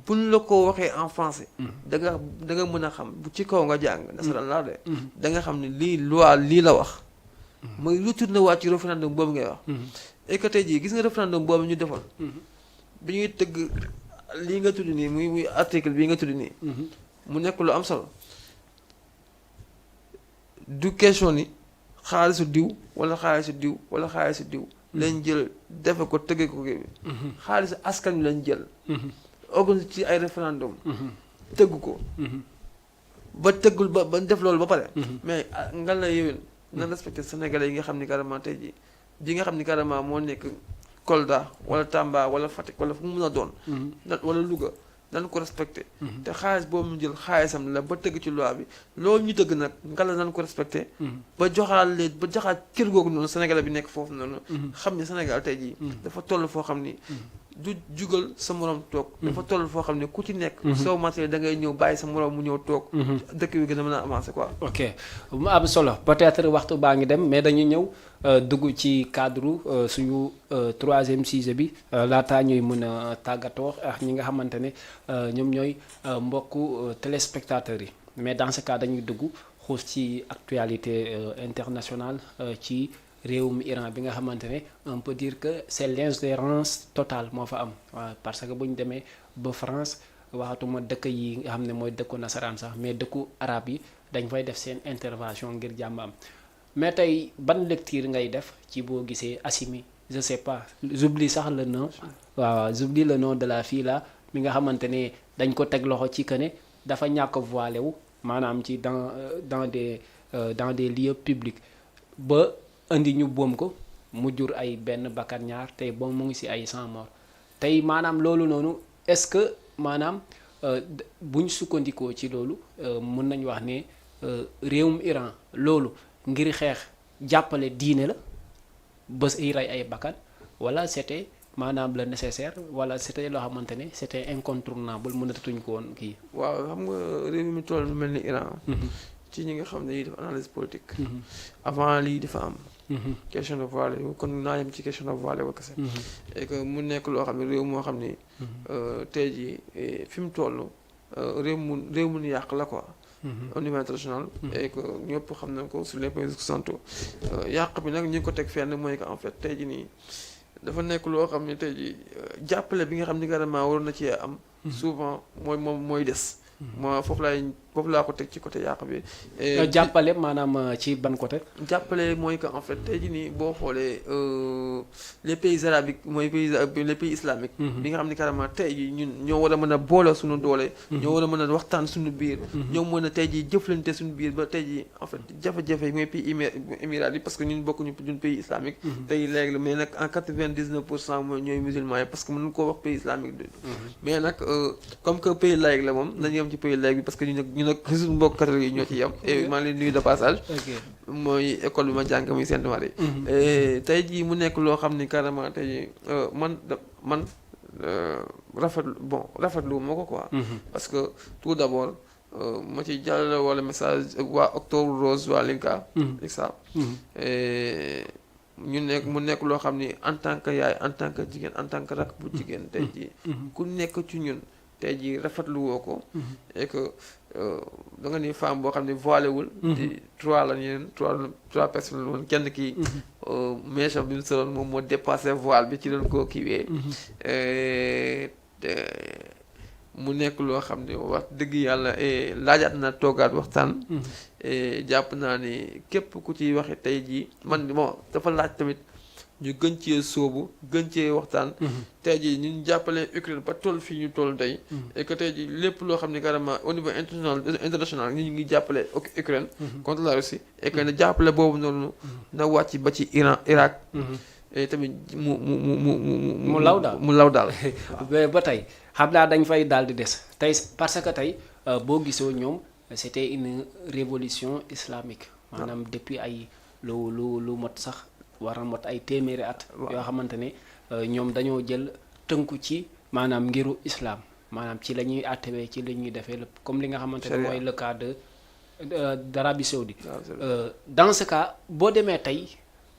Speaker 2: buñ la ko waxee en français. da nga mën a xam bu ci kaw nga jàng nasaraan laa de. da nga xam ne lii loi lii la wax. mooy retourné waat ci référendum boobu ngay wax. et que tey jii gis nga référendum boobu ñu defoon. bi ñuy tëgg lii nga tudd nii muy article bii nga tudd nii. mu nekk lu am solo. du question ni xaalisu diw wala xaalisu diw wala xaalisu diw. lañ jël defe ko tëggee ko kii bi. xaalisu askan wi lañ jël. organise ci ay référendum. tëgg ko. ba tëggul ba def loolu ba pare. mais nga la yéwén. na respecté Sénégalais yi nga xam ni carrément tey jii bi nga xam ni carrément moo nekk Kolda wala Tamba wala Fatick wala fu mu mën a doon. wala Louga nan ko respecté. te xaalis boobu mu jël xaalisam la ba tëgg ci loi bi loolu ñu tëgg nag ngala nan ko respecté. ba joxaat kër googu noonu Sénégalais bi nekk foofu noonu. xam ni Sénégal tey jii. dafa toll foo xam ni. du jugal sa morom toog. dafa toll foo xam ne ku ci nekk. soo matee da ngay ñëw bàyyi sa morom mu ñëw toog. dëkk bi gën a mën a avancer quoi.
Speaker 1: ok mu am solo peut-être waxtu baa ngi dem mais dañuy ñëw dugg ci cadre suñu troisième sujet bi laataa ñuy mën a tàggatoo ak ñi nga xamante ne ñoom ñooy mbokku téléspectateurs yi mais dans ce cas dañuy dugg xuus ci actualité internationale ci. réewum Iran bi nga xamante ne on peut dire que c'est l'ingérence totale moo fa am waaw parce que bu ñu demee ba France waxatuma dëkk yi nga xam ne mooy dëkku nasaraan sax mais dëkku arab yi dañ fay def seen intervention ngir jàmm am mais tey ban lecture ngay def ci boo gisee Assimi je sais pas j'oublie sax le nom waaw j'oublie le nom de la fille là mi nga xamante ne dañ ko teg loxo ci que ne dafa ñàkk voilé wu maanaam ci dans des lieux publics ba indi ñu boom ko mu jur ay benn bakkan ñaar tey ba mu ngi ci ay 100 morts tey maanaam loolu noonu est-ce que maanaam bu ñu sukkandikoo ci loolu mën nañu wax ne réewum Iran loolu ngir xeex jàppale diine la bés ay rey ay bakkan wala c'était maanaam le nécessaire wala c'était loo xamante ne c'était incontournable mënatuñ ko woon kii.
Speaker 2: waaw xam nga réew mi toll mel ni Iran. ci ñi nga xam ne dañuy def analyse politique. avant lii dafa am. question de voilé kon naa yem ci question de voilé wa kese. et que mu nekk loo xam ne réew moo xam ni. tey jii fi mu toll réew mu yàq la quoi. au niveau international. et que ñëpp xam nañ ko sur les pays occidentaux yàq bi nag ñu ngi ko teg fenn mooy que en fait tey jii nii dafa nekk loo xam ne tey jii jàppale bi nga xam ni carrément waroon na cee am. souvent mooy des. moi foofu laa ko teg ci côté yàq bi.
Speaker 1: jàppale maanaam ci ban côté.
Speaker 2: jàppale mooy que en fait tey jii nii boo xoolee les pays arabiques mooy les pays islamiques. bi nga xam ni carrément tey jii ñun ñoo war a mën a boole suñu doole. ñoo war a mën a waxtaan suñu biir. ñoo mën a tey jii jëflante suñu biir ba tey jii en fait jafe-jafe yi mooy pays émirats yi parce que ñun bokkuñu ñun pays islamique. tey léegi la mais nag en 99% mooy ñooy musulmans yi parce que mënuñu koo wax pays islamique. mais nag comme que pays laïque la moom dañuy am ci pays laïque bi parce que ñu nag suñu mbokk catholique yi ñoo ci yem. et maa ngi leen nuyu de passage. mooy école bi ma jàng muy Sainte Marie. tey jii mu nekk loo xam ni carrément tey jii man rafetlu moo ko quoi. parce que tout d'abord ma ci jàllale wala message waa Octobre Rose waa Linka. mu nekk loo xam ni en tant que yaay en tant que jigéen en tant que rakk bu jigéen tey jii. ku nekk ci ñun. tey jii rafetlu woo ko. et que da nga ni femme boo xam ne voilé wul. di trois personnes la woon kenn kii. mèche bi mu soloon moom moo dépassé voile bi ci doon koo kiiwee. mu nekk loo xam ne wax dëgg yàlla laajaat na toogaat waxtaan. jàpp naa ni képp ku ci waxe tey jii man bon dafa laaj tamit. ñu gën cee sóobu gën cee waxtaan. tey jii ñu jàppale Ukraine ba toll fii ñu toll tey. et que tey jii lépp loo xam ne carrément au niveau international ñu ngi jàppale Ukraine. contre la Russie et que na jàppale boobu noonu na wàcc ba ci Irak. et tamit mu law daal.
Speaker 1: ba tey xam naa dañ fay daal di des tey parce que tey boo gisoo ñoom c'était une révolution islamique. maanaam depuis ay lu mot sax. war na mot ay téeméeri at. yoo xamante ne ñoom dañoo jël tënku ci maanaam ngiru islam maanaam ci la ñuy àttewee ci la ñuy defee lépp comme li nga xamante ne mooy le cas d'Arabie Saoudite. dans ce cas boo demee tey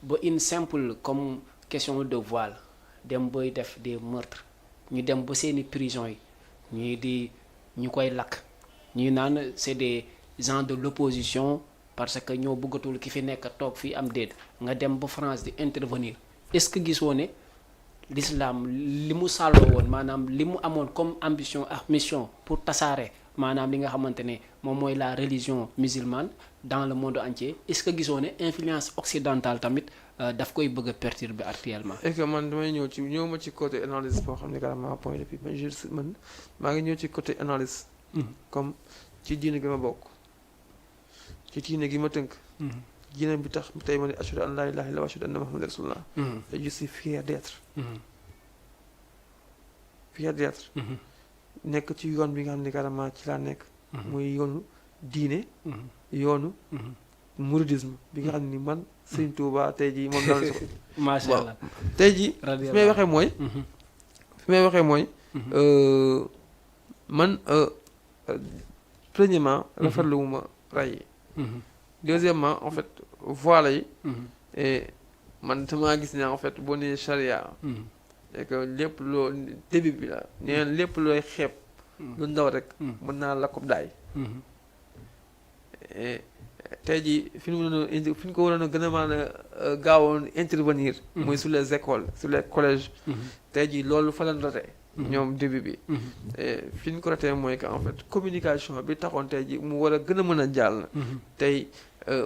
Speaker 1: ba une simple comme question de voile dem bay def des meurtres ñu dem ba seeni prison yi ñu koy lakk ñuy naan c'est des gens de l'opposition parce que ñoo bëggatul ki fi nekk toog fii am déet nga dem ba France di intervenir est-ce que gisoo ne l'islam li mu sàlloo woon maanaam li mu amoon comme ambition ak mission pour tasaare maanaam li nga xamante ne moom mooy la religion musulmane dans le monde entier est-ce que gisoo ne influence occidentale tamit daf koy bëgg a perturber actuellement.
Speaker 2: et que man damay ñëw ma ci côté analyse boo xam ne carrément point de vue man maa ngi ñëw ci côté analyse. comme ci diine gi ma bokk. ci diine gi ma tënk. diine bi tax tey ma ne ashhadu an laa ilaaha illallaah wa ashhadu anna muhammadan rasulullah. et je suis fier d'être. nekk ci yoon bi nga xam ne carrément ci laa nekk. muy yoonu diine. yoonu mouridisme bi nga xam ne ni man Sëriñ Tuubaa tey jii moom daal soxla.
Speaker 1: macha allah
Speaker 2: tey jii fi may waxee mooy. man premièrement rafetlu wu ma rey yi. deuxièmement en fait voile yi. et man damaa gis ne en fait boo nee charia. et que lépp loo début bi la nee lépp looy xeeb. lu ndaw rek. mën naa la ko daay. tey jii fi ñu ko waroon a gën a mën a gaawoon intervenir. mooy sur les écoles sur les collèges. tey jii loolu fa lañ rote ñoom début bi. fi ñu ko rotee mooy que en fait communication bi taxoon tey jii mu war a gën a mën a jàll. tey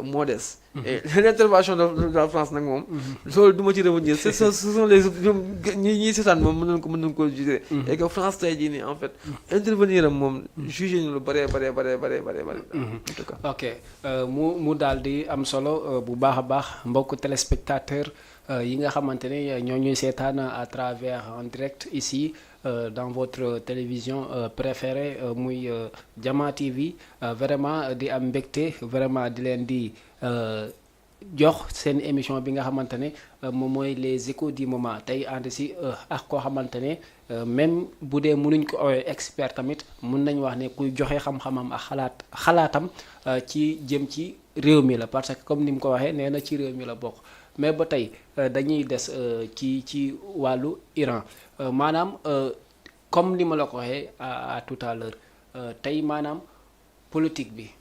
Speaker 2: moo des. Et l'intervention de la France nag moom. loolu du ma ci revenir ce sont les ñoom ñi seetaan moom mën nañu ko juger. Et que France tey jii nii en fait intervenir am moom jugé ñu lu bëree. En tout cas.
Speaker 1: ok mu daal di am solo bu baax a baax mbokku téléspectateur yi nga xamante ne ñoo ñuy seetaan à travers en direct ici dans votre télévision préférée muy Jama TV vraiment di am mbégte vraiment di leen di jox seen émission bi nga xamante ne moom mooy les échos du moment tey ànd si ak koo xamante ne même bu dee mënuñ ko expert tamit mun nañ wax ne kuy joxe xam-xamam ak xalaatam ci jëm ci réew mi la parce que comme ni mu ko waxee nee na ci réew mi la bokk mais ba tey dañuy des ci wàllu Iran maanaam comme ni ma la ko waxee à tout à l'heure tey maanaam politique bi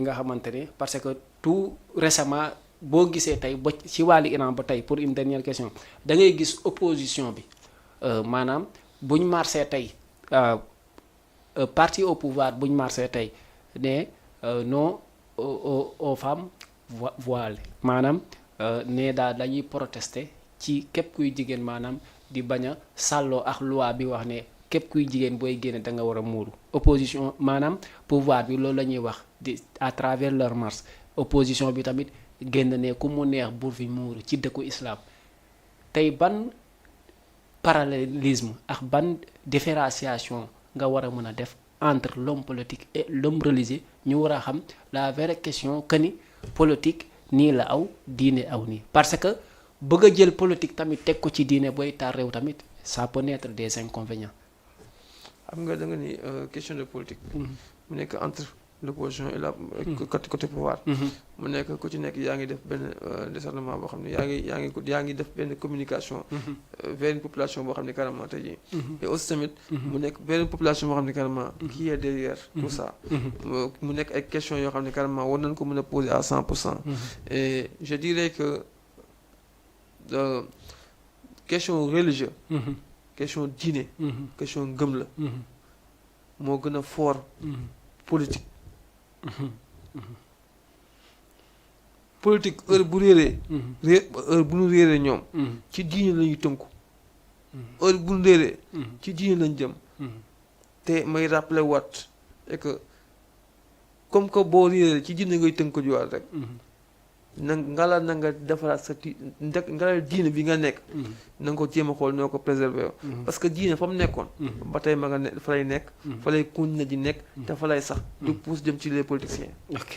Speaker 1: nga xamante ne parce que tout récemment boo gisee tey ba ci wàllu Iran ba tey pour une dernière question da ngay gis opposition bi maanaam buñ marché tey parti au pouvoir buñ marché tey ne non aux femmes voilées maanaam ne daal dañuy protester ci képp kuy jigéen maanaam di bañ a sàlloo ak loi bi wax ne képp kuy jigéen booy génne da nga war a muuru opposition maanaam pouvoir bi loolu la ñuy wax di à travers leur marche opposition bi tamit génn ne ku mu neex buur fi muuru ci dëkku islam tey ban parallélisme ak ban différenciation nga war a mën a def entre l'homme politique et l'homme religieux ñu war a xam la vraie question que ni politique nii la aw diine aw nii parce que bëgg a jël politique tamit teg ko ci diine booy taal réew tamit ça peut être des inconvénients.
Speaker 2: xam nga da nga ni question de politique. mu nekk entre l'opposition et la côté pouvoir. mu nekk ku ci nekk yaa ngi def benn discernement boo xam ne yaa ngi def benn communication. vers une population boo xam ne carrément tey jii. et aussi tamit. mu nekk benn population boo xam ne carrément. qui est derrière tout ça. mu nekk ay questions yoo xam ne carrément war nañ ko mën a poser à 100%. et je dirais que question religieuse. question diine. question ngëm la. moo gën a fort. politique. politique heure bu réeree. heure bu ñu réeree ñoom. ci diine la ñuy tënku. heure bu ñu réeree. ci diine lañ jëm. te may rappeler waat et que comme que boo réeree ci diine ngay tënku jiwaat rek. na nga defaraat sa ngala diine bi nga nekk. na nga ko jéem a xool noo ko préserver. parce que diine fa mu nekkoon. ba tey ma nga ne fa lay nekk. fa lay continuer di nekk. te fa lay sax. du pousse dem ci les politiciens.
Speaker 1: ok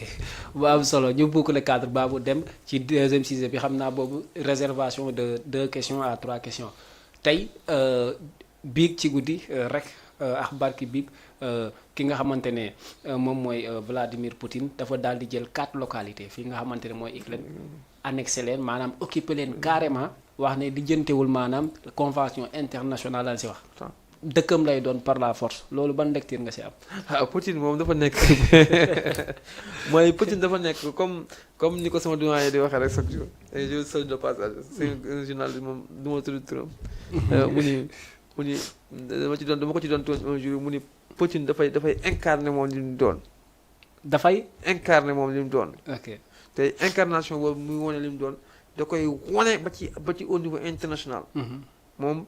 Speaker 1: bu am solo ñu boucler cadre baabu dem ci deuxième sujet bi xam naa boobu réservation de 2 questions à 3 questions tey biig ci guddi rek ak barki biig ki nga xamante ne moom mooy Vladimir Poutine dafa daal di jël 4 localités fi nga xamante ne mooy Ukraine annexé leen maanaam occupé leen carrément wax ne di jëntewul maanaam convention internationale la si wax dëkkam lay doon par la force loolu ban lecture nga si am.
Speaker 2: Poutine moom dafa nekk mooy Poutine dafa nekk comme ni ko sama doyen di waxee rek chaque jour et je salue de passage c'est un journaliste moom du ma tudd turam mu ni dama ko ci doon tooñ un jour mu ni Poutine dafay incarner moom li mu doon.
Speaker 1: dafay
Speaker 2: incarner moom li mu doon.
Speaker 1: ok
Speaker 2: te incarnation boobu muy wane li mu doon da koy wane ba ci au niveau international. moom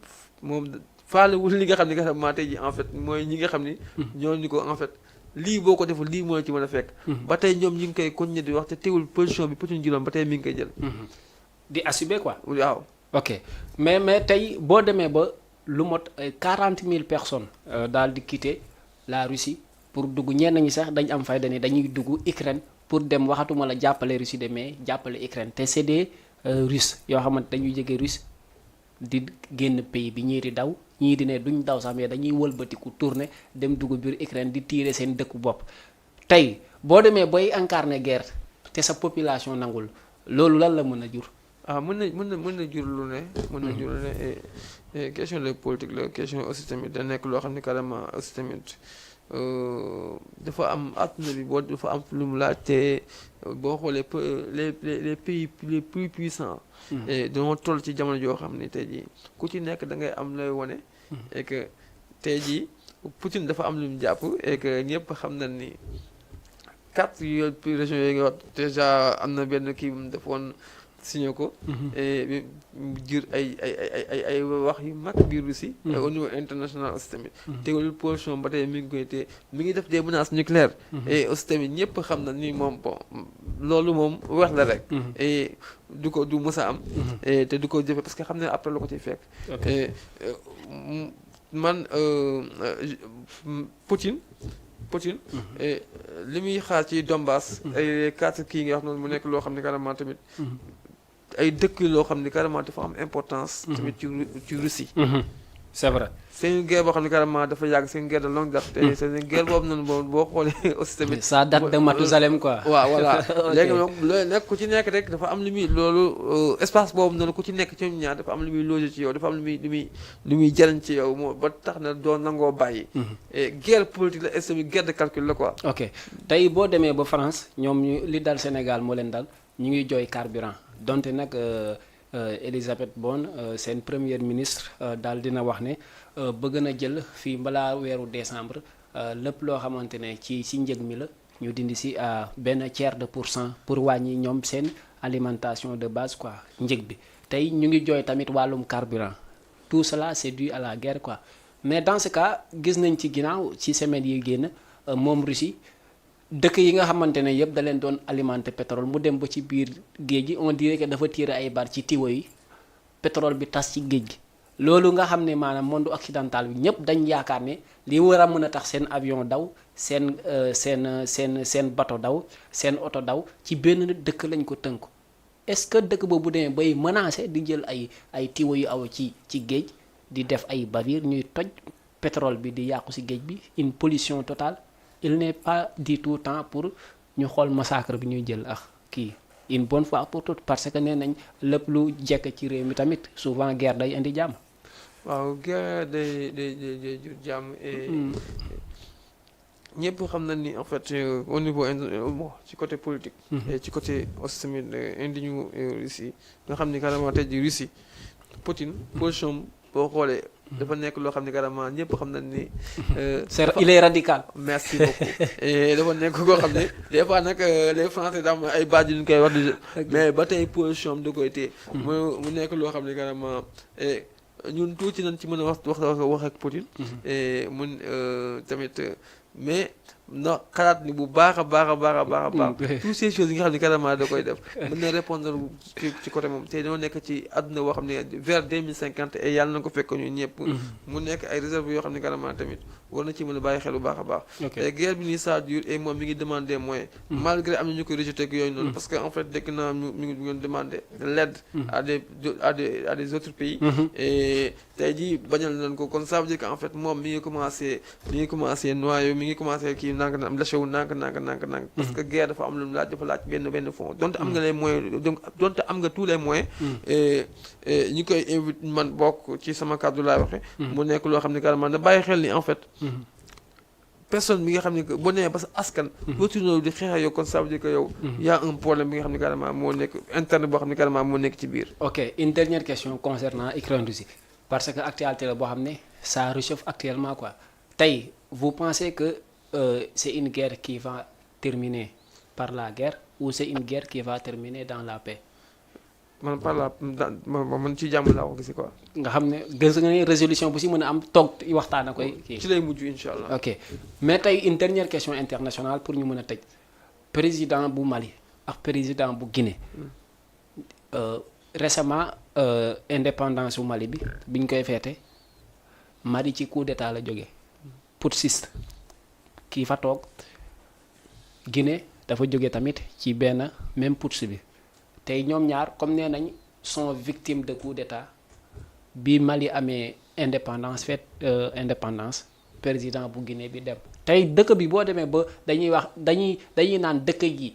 Speaker 2: faalewul li nga xam ne nga xam maa tey ji en fait mooy ñi nga xam ni. ñoo ñu ko en fait lii boo ko deful lii moo ci mën a fekk. ba tey ñoom ñi ngi koy continuer di wax te teewul position bi Poutine jëloon ba tey mi ngi koy jël.
Speaker 1: di assumer quoi.
Speaker 2: waaw.
Speaker 1: ok mais tey boo demee ba lu mot 40 000 personnes daal di quitter la Russie pour dugg ñenn ñi sax dañ am fayda ni dañuy dugg Ukraine pour dem waxatuma la jàppale Russie de mais jàppale Ukraine te c'est des Russes yoo xamante dañuy jóge Russie di génn pays bi ñii di daw ñii di ne duñ daw sax mais dañuy wëlbatiku tourner dem dugg biir Ukraine di tirer seen dëkku bopp tey boo demee bay incarner guerre te sa population nangul loolu lan la mën a jur.
Speaker 2: mën na jur lu ne. mën na jur lu ne et question de politique la question aussi tamit da nekk loo xam ne carrément aussi tamit dafa am àdduna bi boo dafa am lu mu laaj te boo xoolee les pays les plus puissants. et dañoo toll ci jamono joo xam ne tey jii ku ci nekk da ngay am lay wane. et que tey jii Poutine dafa am lu mu jàpp et que ñëpp xam nañ ni 4 régions yooyu nga wax déjà am na benn kii bu mu defoon signé ko. et mu jur ay wax yu mag biir Russie. au niveau international aussi tamit. teewul position ba tey mi ngi koy te mi ngi def des menaces nucléaires. et aussi tamit ñëpp xam na ni moom bon loolu moom wax la rek. et du mës a am. te du ko jëfe parce que xam ne après la ko ciy fekk. man Poutine li muy xaar ci Donbass. ay 4 kii nga wax noonu mu nekk loo xam ne carrément tamit. ay dëkk loo xam ne carrément dafa am importance. tamit ci Russie.
Speaker 1: c'est vrai.
Speaker 2: c'est une guerre boo xam ne carrément dafa yàgg c'est une guerre de longue date. te c'est une guerre boobu noonu boo xoolee aussi tamit.
Speaker 1: ça date de Mathusalem quoi.
Speaker 2: waaw voilà léegi moom loolu nag ku ci nekk rek dafa am lu muy loolu espace boobu noonu ku ci nekk ci ñaar dafa am lu muy loger ci yow dafa am lu muy jëriñ ci yow moo ba tax na doo nangoo bàyyi. et guerre politique la et c'est une guerre de calcul la quoi.
Speaker 1: ok tey boo demee ba France ñoom ñu li dal Sénégal moo leen dal ñu ngi jooy carburant donte nag. Elisabeth Borne seen première ministre daal dina wax ne bëgg na jël fii balaa weeru décembre lépp loo xamante ne ci njëg mi la ñu dindi si benn tiers de % pour wàññi ñoom seen alimentation de base quoi njëg bi tey ñu ngi jooy tamit wàllum carburant tout cela c'est dû à la guerre quoi mais dans ce cas gis nañ ci ginnaaw ci semaine yi génn moom Russie dëkk yi nga xamante ne yëpp da leen doon alimenter pétrole mu dem ba ci biir géej gi on dirait que dafa tirer ay bar ci tiwo yi pétrole bi tas ci géej gi loolu nga xam ne maanaam monde occidental bi ñëpp dañ yaakaar ne li war a mën a tax seen avion daw seen bateau daw seen oto daw ci benn dëkk lañ ko tënku est-ce que dëkk boobu demee bay menacer di jël ay tiwo yu aw ci géej di def ay bavure ñuy toj pétrole bi di yàqu ci géej bi une pollution totale. Il n'est pas du tout temps pour ñu xool massacre bi ñuy jël ak kii une bonne fois pour toutes parce que nee nañ lépp lu jekk ci réew mi tamit souvent guerre day indi jàmm.
Speaker 2: waaw guerre day jur jàmm et ñëpp xam nañ ni en fait au niveau bon ci côté politique. et ci côté aussi tamit indi ñu Russie nga xam ni carrément tey jii Russie Poutine position boo xoolee. dafa nekk loo xam ne carrément ñëpp xam nañ ni.
Speaker 1: il est radical.
Speaker 2: merci beaucoup et dafa nekk koo xam ne des fois nag les Français daa am ay baat yu ñu koy wax mais ba tey position am da koy téye. mu nekk loo xam ne carrément ñun tuuti nañ ci mën a wax ak Poutine. et mun tamit mais na xalaat ni bu baax a baax. toutes ces choses yi nga xam ne carrément da koy def. mën na répondre ci côté moom te dañoo nekk ci àdduna boo xam ne vers 2050 et yàlla na ko fekk ñun ñëpp. mu nekk ay réserve yoo xam ne carrément tamit war na ci mën a bàyyi xel bu baax a baax. te guerre bi nii ça dure et moom mi ngi demandé moyen. malgré am na ñu koy rejeté ak yooyu noonu. parce que en fait dégg naa mi ngi demandé l'aide à des autres pays. et tey jii bañal nañ ko kon ça veut dire que en fait moom mi ngi commencé noyau mi ngi commencé kii nank na am lâché wu nank parce que guerre dafa am lu mu laaj dafa laaj benn fond donte am nga les moyens donte am nga tous les moyens ñi koy invité man bokk ci sama kàddu laay waxe mu nekk loo xam ne carrément na bàyyi xel ni en fait personne bi nga xam ne que boo nee ba sa askan retourné di xeex yow kon ça veut dire que yow y a un problème bi nga xam ne carrément moo nekk interne boo xam ne carrément moo nekk ci biir.
Speaker 1: ok une dernière question concernant Ukraine-Russie parce que actualité la boo xam ne ça réchauffe actuellement quoi tey vous pensez que c'est une guerre qui va terminer par la guerre ou c'est une guerre qui va terminer dans la paix.
Speaker 2: man ci jàmm laa ko gis quoi.
Speaker 1: nga xam ne gis nga ne résolution bu si mën a am toog waxtaan a koy kii.
Speaker 2: ci lay mujj incha allah.
Speaker 1: ok mais tey une dernière question internationale pour ñu mën a tëj président bu Mali ak président bu Guinée récemment indépendance bu Mali bi ñu koy feete Mali ci coup d'état la jógee putschiste kii fa toog Guinée dafa jóge tamit ci benn même putsch bi. tey ñoom ñaar comme nee nañ sont victimes de coup d'état bi Mali amee indépendance indépendance président bu Guinée bi dem tey dëkk bi boo demee ba dañuy wax dañuy naan dëkk yi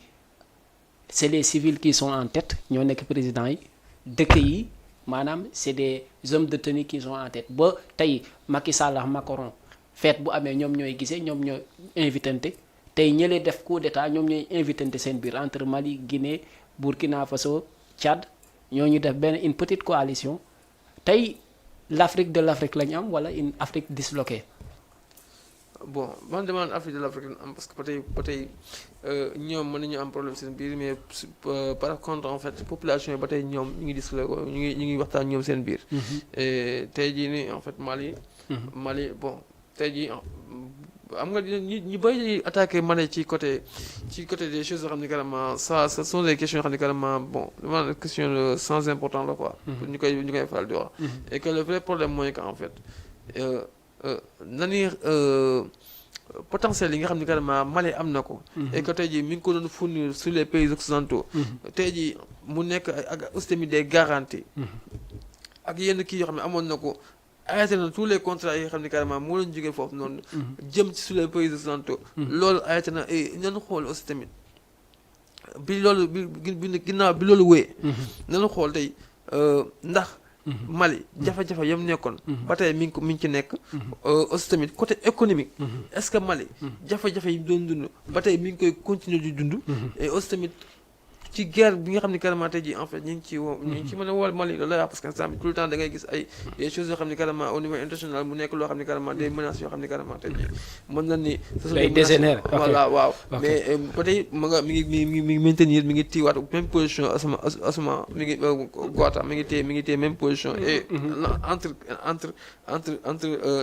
Speaker 1: c'est les civils qui sont en tête ñoo nekk président yi dëkk yi maanaam c'est des hommes de tenue qui sont en tête ba tey Macky Sall ak Macron fête bu amee ñoom ñooy gisee ñoom ñooy invitante tey ñëlee def coup d'état ñoom ñooy invitante seen biir entre Mali Guinée Burkina Faso Tchad ñooñu def benn une petite coalition tey l'Afrique de l'Afrique la ñu am wala une Afrique disloquée.
Speaker 2: bon man demande Afrique de l'Afrique am parce que ba tey ñoom mën nañu am problème seen biir mais par contre en fait population yi ba tey ñoom ñu ngi discuter ko ñu ngi waxtaan ñoom seen biir. tey jii nii en fait Mali bon tey jii am nga ñi bay attaqué Mali ci côté des choses yoo xam ne carrément ça ce sont des questions yoo xam ne carrément bon vraiment question sans important la quoi. ñu koy faral di wax. et que le vrai problème mooy que en fait nani potentiel yi nga xam ne carrément Mali am na ko. et que tey jii mi ngi ko doon fournir sur les pays occidentaux. tey jii mu nekk ak aussi tamit des garanties. ak yenn kii yoo xam ne amoon na ko. arrêté na tous les contrats yi nga xam ne carrément moo leen jógee foofu noonu. jëm ci sur les pays occidentaux. loolu arrêté na et nañu xool aussi tamit bi loolu ginnaaw bi loolu wéyee. nañu xool tey ndax. Mali jafe-jafe yam nekkoon. ba tey mi ngi ci nekk. aussi tamit côté économique. est-ce que Mali jafe-jafe yi doon dund ba tey mi ngi koy continuer di dund. et aussi tamit. ci guerre bi nga xam ne carrément tey jii en fait ñu ngi ci mën a wol Mali loolu la parce que tout le temps da ngay gis ay choses yoo xam ne carrément au niveau international mu nekk loo xam ne carrément des menaces yoo xam ne carrément tey jii mën na ni
Speaker 1: day dégénérer
Speaker 2: voilà waaw mais ba tey mi ngi maintenir mi ngi téyewaat même position asuma mi ngi Goïta mi ngi téye même position et entre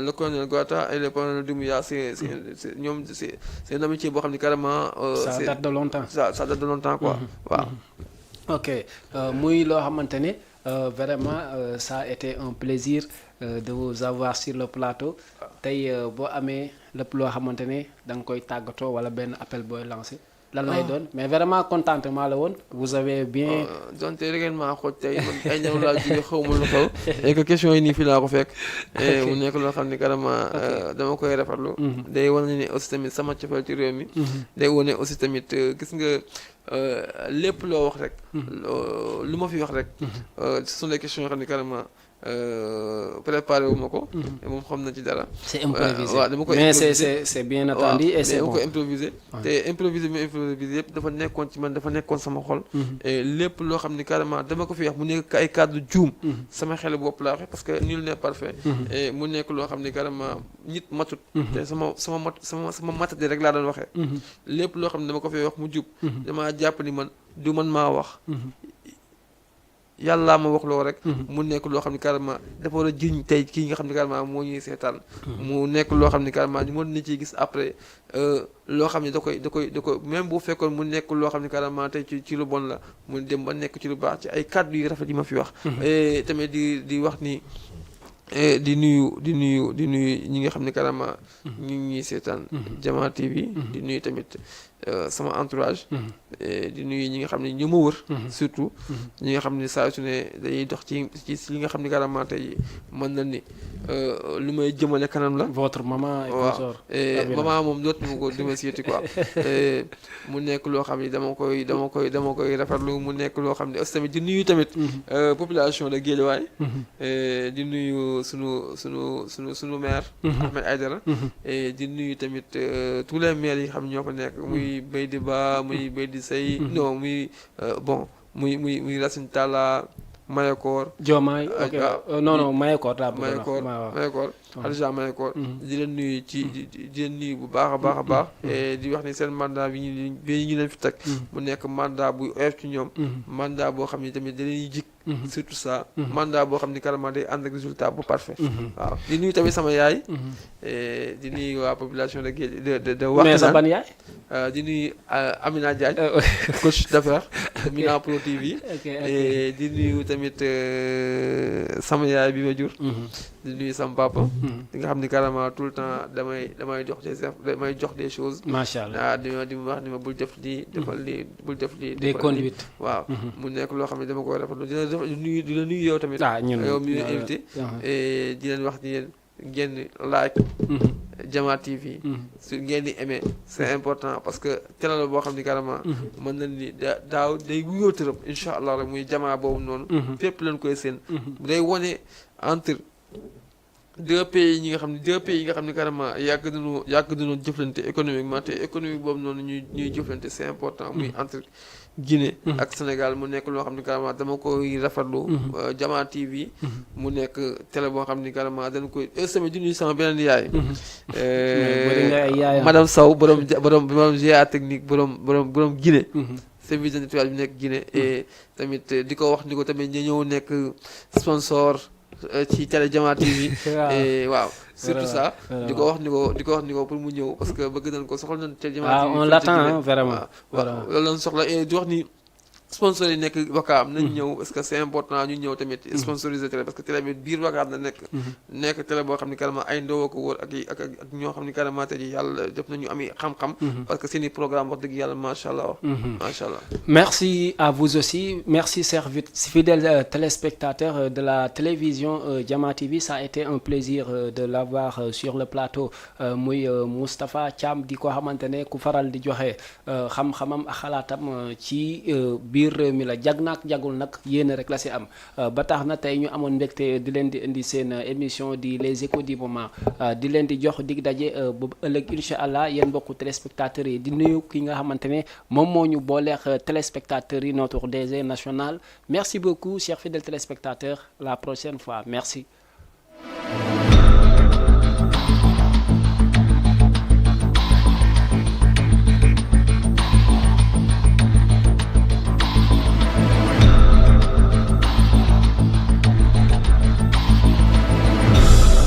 Speaker 2: le colonel Goïta et le colonel Doumbouya c'est ñoom c'est une amitié boo xam ne carrément
Speaker 1: ça date de longtemps
Speaker 2: ça date de longtemps quoi
Speaker 1: ok muy loo xamante ne vraiment ça a été un plaisir de vous avoir sur le plateau tey boo amee lépp loo xamante ne da nga koy tàggatoo wala benn appel booy lancé lan lay doon mais vraiment contentement la woon vous avez bien.
Speaker 2: donte réellement xooj tey man ay ñëw laa jóge xaw ma lu xew et que question yi nii fii laa ko fekk. mu nekk loo xam ne carrément dama koy rafetlu. day wane ne aussi tamit sama cofeel ci réew mi. day wane aussi tamit gis nga lépp loo wax rek. lu ma fi wax rek. ce sont des questions yoo xam ne carrément. préparé wu ma ko. moom xam na ci dara.
Speaker 1: c'est improvisé
Speaker 2: waaw dama ko
Speaker 1: mais c'est bien attendu et c'est bon
Speaker 2: dama ko improvisé. te improvisé yëpp dafa nekkoon ci man dafa nekkoon sama xol. et lépp loo xam ne carrément dama ko fi wax mu nekk ay kàddu juum. sama xel bopp laa waxee parce que nul n'est parfait. et mu nekk loo xam ne carrément nit matut. te sama matadi rek laa doon waxee. lépp loo xam ne dama ko fi wax mu jub. damaa jàpp ni man du man maa wax. yàlla ma wax loo rek. mu nekk loo xam ne carrément dafa war a jiñ tey kii nga xam ne carrément moo ñuy seetaan. mu nekk loo xam ne carrément ñu mën na ciy gis après loo xam ne da koy même bu fekkoon mu nekk loo xam ne carrément tey ci lu bon la mu dem ba nekk ci lu baax ci ay kàddu yu rafet yi ma fi wax. et tamit di wax ni di nuyu ñi nga xam ne carrément ñu ngi ñuy seetaan. Jama TV. di nuyu tamit sama entourage. di nuyu ñi nga xam ne ñu ma wër. surtout ñi nga xam ne saa su ne dañuy dox ci li nga xam ne carrément tey mën na ni lu may jëmale kanam la.
Speaker 1: votre maman et consort.
Speaker 2: maman moom dootuma ko remercier quoi. mu nekk loo xam ne dama koy rafetlu mu nekk loo xam ne aussi tamit di nuyu tamit. population de Guédiawaye. di nuyu sunu maire. Ahmed Aïdara. et di nuyu tamit tous les maires yi xam ñoo fa nekk muy Beydi Ba muy Beydi Sey non muy muy Racine Talla Mayakor.
Speaker 1: Diomaye ok non Mayakor laa bëgg
Speaker 2: Mayakor Alja Mayakor. di leen nuyu di leen nuyu bu baax a baax. et di wax ni seen mandat bi ñu leen fi teg. mu nekk mandat bu oyof ci ñoom. mandat boo xam ne tamit da leen jik surtout ça. mandat boo xam ne carrément day ànd ak résultat bu parfait. waaw di nuyu tamit sama yaay. di nuyu waa population de Wakhinane.
Speaker 1: mais sa ban yaay.
Speaker 2: di nuyu Amina Diagne. coach d'affaires Mina Pro TV. et di nuyu tamit sama yaay bi ma jur. di nuyu sama papa. di nga xam ni carrément tout le temps damay jox des choses.
Speaker 1: macha allah
Speaker 2: di ma wax ni ma bul def lii defal lii bul def lii.
Speaker 1: des conduites
Speaker 2: waaw mu nekk loo xam ne dama koy rafetlu di la nuyu yow tamit. yow mi invité. et di leen wax ni yéen ngeen like. Jama TV. su ngeen di aimé c'est important parce que télé la boo xam ni carrément. mën na ni daaw day wuyoo tërëb incha allah rek muy Jama boobu noonu. fépp leen koy seen. day wone entre. deux pays yi nga xam ne carrément yàgg nañoo jëflante économiquement te économique boobu noonu ñuy jëflante c'est important muy entre Guinée ak Sénégal mu nekk loo xam ne carrément dama koy rafetlu. Jama TV mu nekk télé boo xam ne carrément dañ koy sama di nuyu sama beneen yaay. madame Sow borom GA technique borom Guinée. service de nettoyage bi nekk Guinée et tamit di ko wax ni ko tamit ñu ñëw nekk sponsor ci télé Jama TV et waaw surtout ça di ko wax ni ko pour mu ñëw parce que bëgg nañ ko soxla nañ télé Jama TV
Speaker 1: on l'attend vraiment
Speaker 2: waaw loolu lañ soxla et di wax ni sponsor yi nekk Wakaam nañ ñëw parce que c'est important ñu ñëw tamit sponsoriser télé parce que télé bi biir Wakaam la nekk télé boo xam ne carrément ay ndaw ko wóor ak ñoo xam ne carrément tey yàlla def nañu ami xam-xam parce que seeni programme wax dëgg yàlla macha allah.
Speaker 1: Merci à vous aussi, merci chers fidèles téléspectateurs de la télévision Jama TV. Ça a été un plaisir de l'avoir sur le plateau muy Moustapha Thiam di ko xamante ne ku faral di joxe xam-xamam ak xalaatam ci biir réew mi la jag naak jagul nag yéen rek la si am ba tax na tey ñu amoon mbégte di leen di indi seen émission di les échos du moment di leen di jox dig daje bu ëllëg incha allah yéen mbokku téléspectateurs yi di nuyu ki nga xamante ne moom moo ñu booleex téléspectateurs yi notre DG national. Merci beaucoup chers fidèles téléspectateurs, la prochaine fois merci.